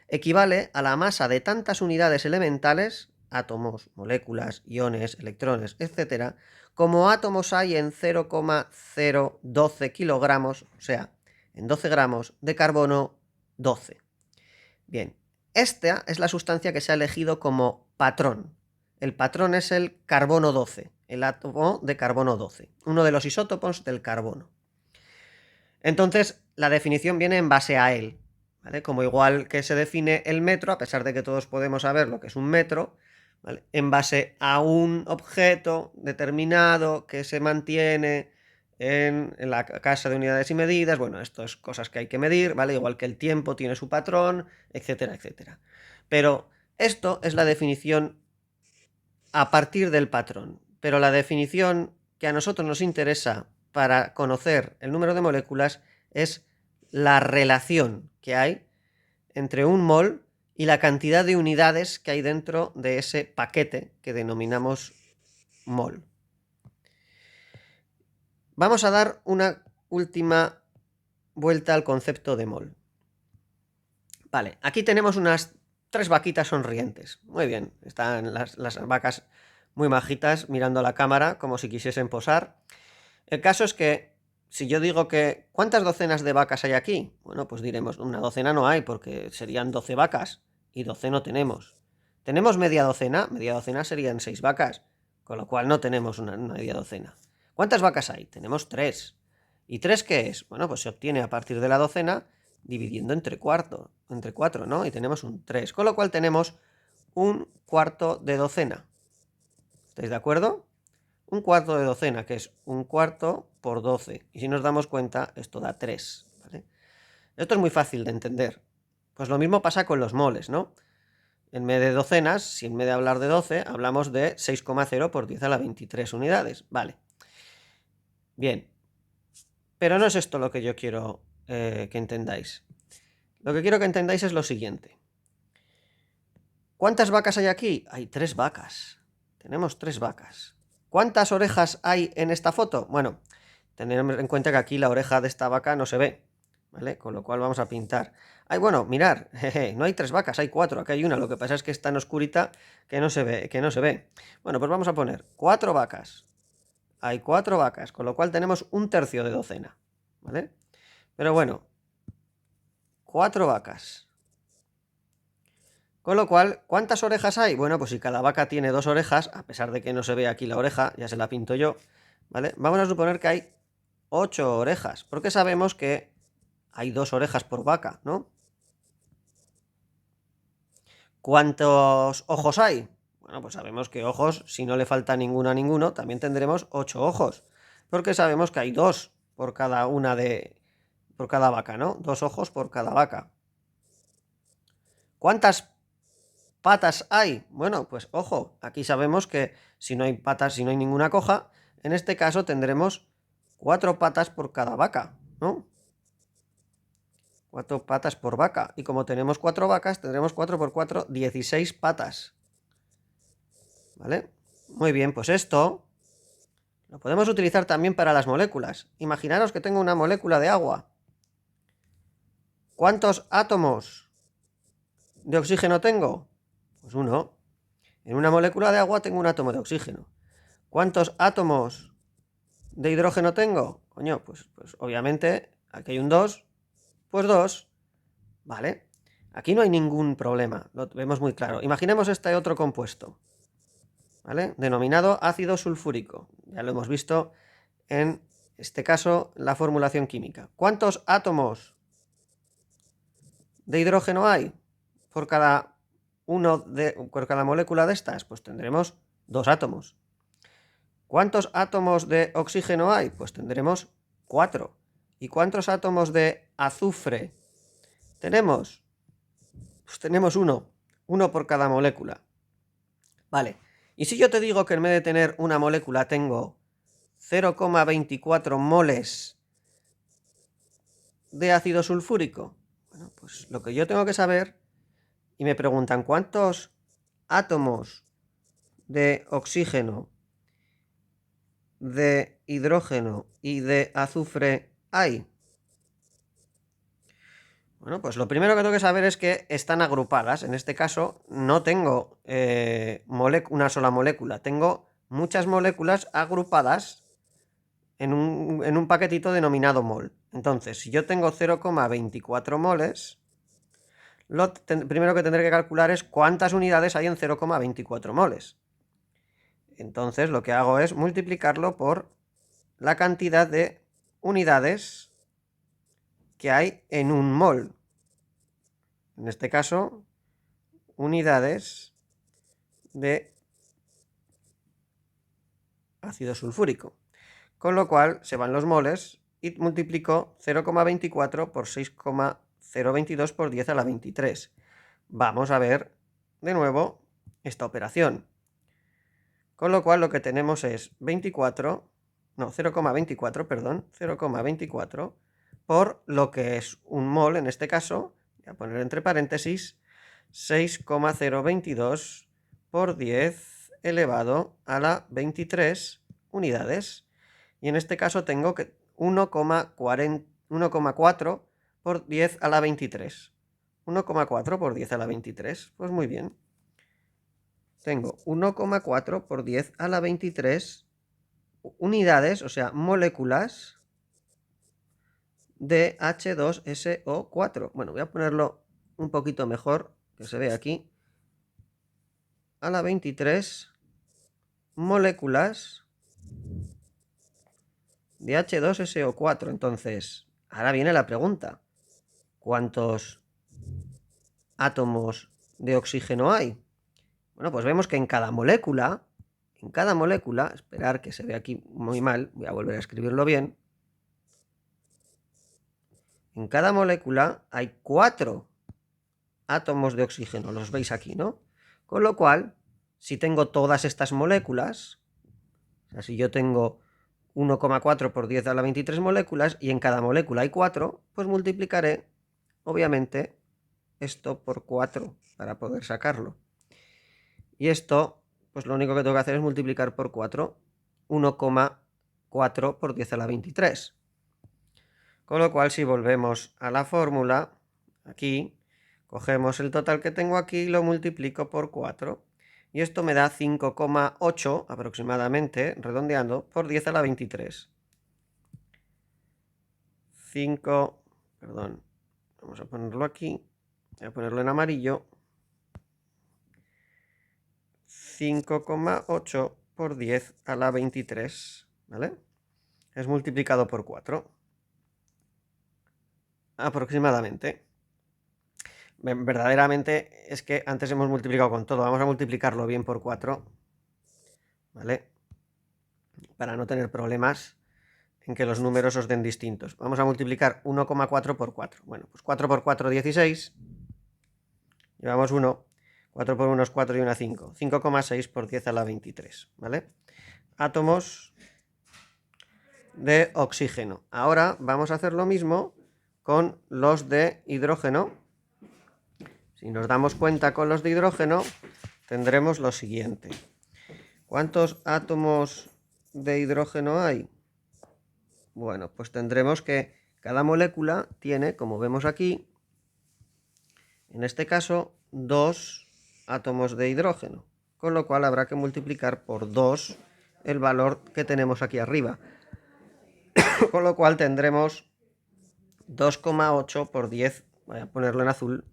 equivale a la masa de tantas unidades elementales, átomos, moléculas, iones, electrones, etc., como átomos hay en 0,012 kilogramos, o sea, en 12 gramos de carbono 12. Bien, esta es la sustancia que se ha elegido como patrón. El patrón es el carbono 12, el átomo de carbono 12, uno de los isótopos del carbono. Entonces, la definición viene en base a él, ¿vale? Como igual que se define el metro, a pesar de que todos podemos saber lo que es un metro, ¿vale? En base a un objeto determinado que se mantiene en la casa de unidades y medidas. Bueno, esto es cosas que hay que medir, ¿vale? Igual que el tiempo tiene su patrón, etcétera, etcétera. Pero esto es la definición a partir del patrón. Pero la definición que a nosotros nos interesa para conocer el número de moléculas es la relación que hay entre un mol y la cantidad de unidades que hay dentro de ese paquete que denominamos mol. Vamos a dar una última vuelta al concepto de mol. Vale, aquí tenemos unas 3 vaquitas sonrientes. Muy bien, están las vacas muy majitas mirando a la cámara como si quisiesen posar. El caso es que si yo digo que ¿cuántas docenas de vacas hay aquí? Bueno, pues diremos, una docena no hay porque serían 12 vacas y 12 no tenemos. ¿Tenemos media docena serían 6 vacas, con lo cual no tenemos una media docena. ¿Cuántas vacas hay? Tenemos 3. ¿Y 3 qué es? Bueno, pues se obtiene a partir de la docena dividiendo entre 4, ¿no? Y tenemos un 3, con lo cual tenemos un cuarto de docena. ¿Estáis de acuerdo? Un cuarto de docena, que es un cuarto por 12. Y si nos damos cuenta, esto da 3. ¿Vale? Esto es muy fácil de entender. Pues lo mismo pasa con los moles, ¿no? En vez de docenas, si en vez de hablar de 12, hablamos de 6,0 por 10 a la 23 unidades. Vale. Bien. Pero no es esto lo que yo quiero que entendáis. Lo que quiero que entendáis es lo siguiente. ¿Cuántas vacas hay aquí? Hay 3 vacas. Tenemos 3 vacas. ¿Cuántas orejas hay en esta foto? Bueno, tenemos en cuenta que aquí la oreja de esta vaca no se ve, ¿vale? Con lo cual vamos a pintar. Ay, bueno, mirar, jeje, no hay 3 vacas, hay 4, aquí hay una, lo que pasa es que es tan oscurita que no se ve, Bueno, pues vamos a poner 4 vacas. Hay 4 vacas, con lo cual tenemos un tercio de docena, ¿vale? Pero bueno, 4 vacas. Con lo cual, ¿cuántas orejas hay? Bueno, pues si cada vaca tiene 2 orejas, a pesar de que no se ve aquí la oreja, ya se la pinto yo, ¿vale? Vamos a suponer que hay 8 orejas, porque sabemos que hay 2 orejas por vaca, ¿no? ¿Cuántos ojos hay? Bueno, pues sabemos que ojos, si no le falta ninguno a ninguno, también tendremos 8 ojos, porque sabemos que hay 2 por cada por cada vaca, ¿no? 2 ojos por cada vaca. ¿Cuántas patas hay? Bueno, pues ojo, aquí sabemos que si no hay patas, si no hay ninguna coja, en este caso tendremos 4 patas por cada vaca, ¿no? 4 patas por vaca. Y como tenemos 4 vacas, tendremos 4 por 4, 16 patas. ¿Vale? Muy bien, pues esto lo podemos utilizar también para las moléculas. Imaginaros que tengo una molécula de agua. ¿Cuántos átomos de oxígeno tengo? Pues uno. En una molécula de agua tengo un átomo de oxígeno. ¿Cuántos átomos de hidrógeno tengo? Coño, pues obviamente aquí hay un 2, pues 2. ¿Vale? Aquí no hay ningún problema, lo vemos muy claro. Imaginemos este otro compuesto, ¿vale? Denominado ácido sulfúrico. Ya lo hemos visto en este caso la formulación química. ¿Cuántos átomos de hidrógeno hay por cada por cada molécula de estas? Pues tendremos 2 átomos. ¿Cuántos átomos de oxígeno hay? Pues tendremos 4. ¿Y cuántos átomos de azufre tenemos? Pues tenemos 1. 1 por cada molécula. Vale. Y si yo te digo que en vez de tener una molécula tengo 0,24 moles de ácido sulfúrico, bueno, pues lo que yo tengo que saber, y me preguntan cuántos átomos de oxígeno, de hidrógeno y de azufre hay. Bueno, pues lo primero que tengo que saber es que están agrupadas. En este caso no tengo una sola molécula, tengo muchas moléculas agrupadas en un paquetito denominado mol. Entonces, si yo tengo 0,24 moles, lo primero que tendré que calcular es cuántas unidades hay en 0,24 moles. Entonces, lo que hago es multiplicarlo por la cantidad de unidades que hay en un mol. En este caso, unidades de ácido sulfúrico. Con lo cual, se van los moles y multiplico 0,24 por 6,022 por 10 a la 23. Vamos a ver de nuevo esta operación. Con lo cual lo que tenemos es 0,24, perdón, 0,24 por lo que es un mol, en este caso, voy a poner entre paréntesis, 6,022 por 10 elevado a la 23 unidades. Y en este caso tengo que 1,4 por 10 a la 23. 1,4 por 10 a la 23. Pues muy bien. Tengo 1,4 por 10 a la 23 unidades, o sea, moléculas de H2SO4. Bueno, voy a ponerlo un poquito mejor, que se ve aquí. A la 23 moléculas de H2SO4. Entonces, ahora viene la pregunta. ¿Cuántos átomos de oxígeno hay? Bueno, pues vemos que en cada molécula, esperar que se ve aquí muy mal, voy a volver a escribirlo bien. En cada molécula hay 4 átomos de oxígeno, los veis aquí, ¿no? Con lo cual, si tengo todas estas moléculas, o sea, si yo tengo 1,4 por 10 a la 23 moléculas y en cada molécula hay 4, pues multiplicaré, obviamente, esto por 4 para poder sacarlo. Y esto, pues lo único que tengo que hacer es multiplicar por 4, 1,4 por 10 a la 23. Con lo cual, si volvemos a la fórmula, aquí, cogemos el total que tengo aquí y lo multiplico por 4. Y esto me da 5,8 aproximadamente, redondeando, por 10 a la 23. 5, perdón, vamos a ponerlo aquí, voy a ponerlo en amarillo. 5,8 por 10 a la 23, ¿vale? Es multiplicado por 4. Aproximadamente. Verdaderamente es que antes hemos multiplicado con todo. Vamos a multiplicarlo bien por 4, ¿vale? Para no tener problemas en que los números os den distintos. Vamos a multiplicar 1,4 por 4. Bueno, pues 4 por 4, 16. Llevamos 1. 4 por 1 es 4 y 1, 5. 5,6 por 10 a la 23, ¿vale? Átomos de oxígeno. Ahora vamos a hacer lo mismo con los de hidrógeno. Si nos damos cuenta con los de hidrógeno, tendremos lo siguiente. ¿Cuántos átomos de hidrógeno hay? Bueno, pues tendremos que cada molécula tiene, como vemos aquí, en este caso, 2 átomos de hidrógeno, con lo cual habrá que multiplicar por 2 el valor que tenemos aquí arriba. Con lo cual tendremos 2,8 por 10, voy a ponerlo en azul,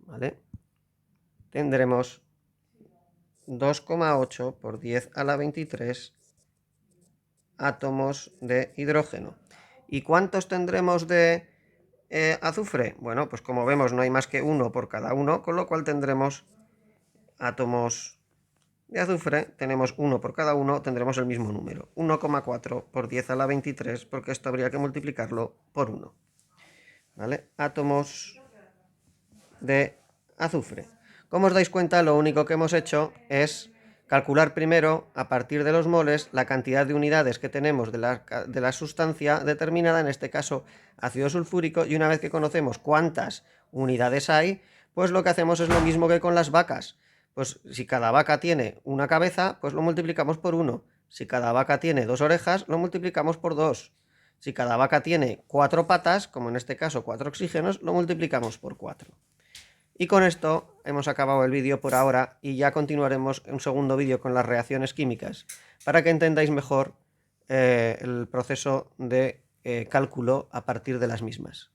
¿vale? Tendremos 2,8 por 10 a la 23 átomos de hidrógeno. ¿Y cuántos tendremos de azufre? Bueno, pues como vemos no hay más que 1 por cada uno, con lo cual tendremos átomos de azufre, tenemos 1 por cada uno, tendremos el mismo número, 1,4 por 10 a la 23, porque esto habría que multiplicarlo por 1. ¿Vale? Átomos de azufre. Como os dais cuenta, lo único que hemos hecho es calcular primero, a partir de los moles, la cantidad de unidades que tenemos de la sustancia determinada, en este caso ácido sulfúrico, y una vez que conocemos cuántas unidades hay, pues lo que hacemos es lo mismo que con las vacas. Pues si cada vaca tiene una cabeza, pues lo multiplicamos por 1. Si cada vaca tiene 2 orejas, lo multiplicamos por 2. Si cada vaca tiene 4 patas, como en este caso 4 oxígenos, lo multiplicamos por 4. Y con esto hemos acabado el vídeo por ahora y ya continuaremos en un segundo vídeo con las reacciones químicas para que entendáis mejor el proceso de cálculo a partir de las mismas.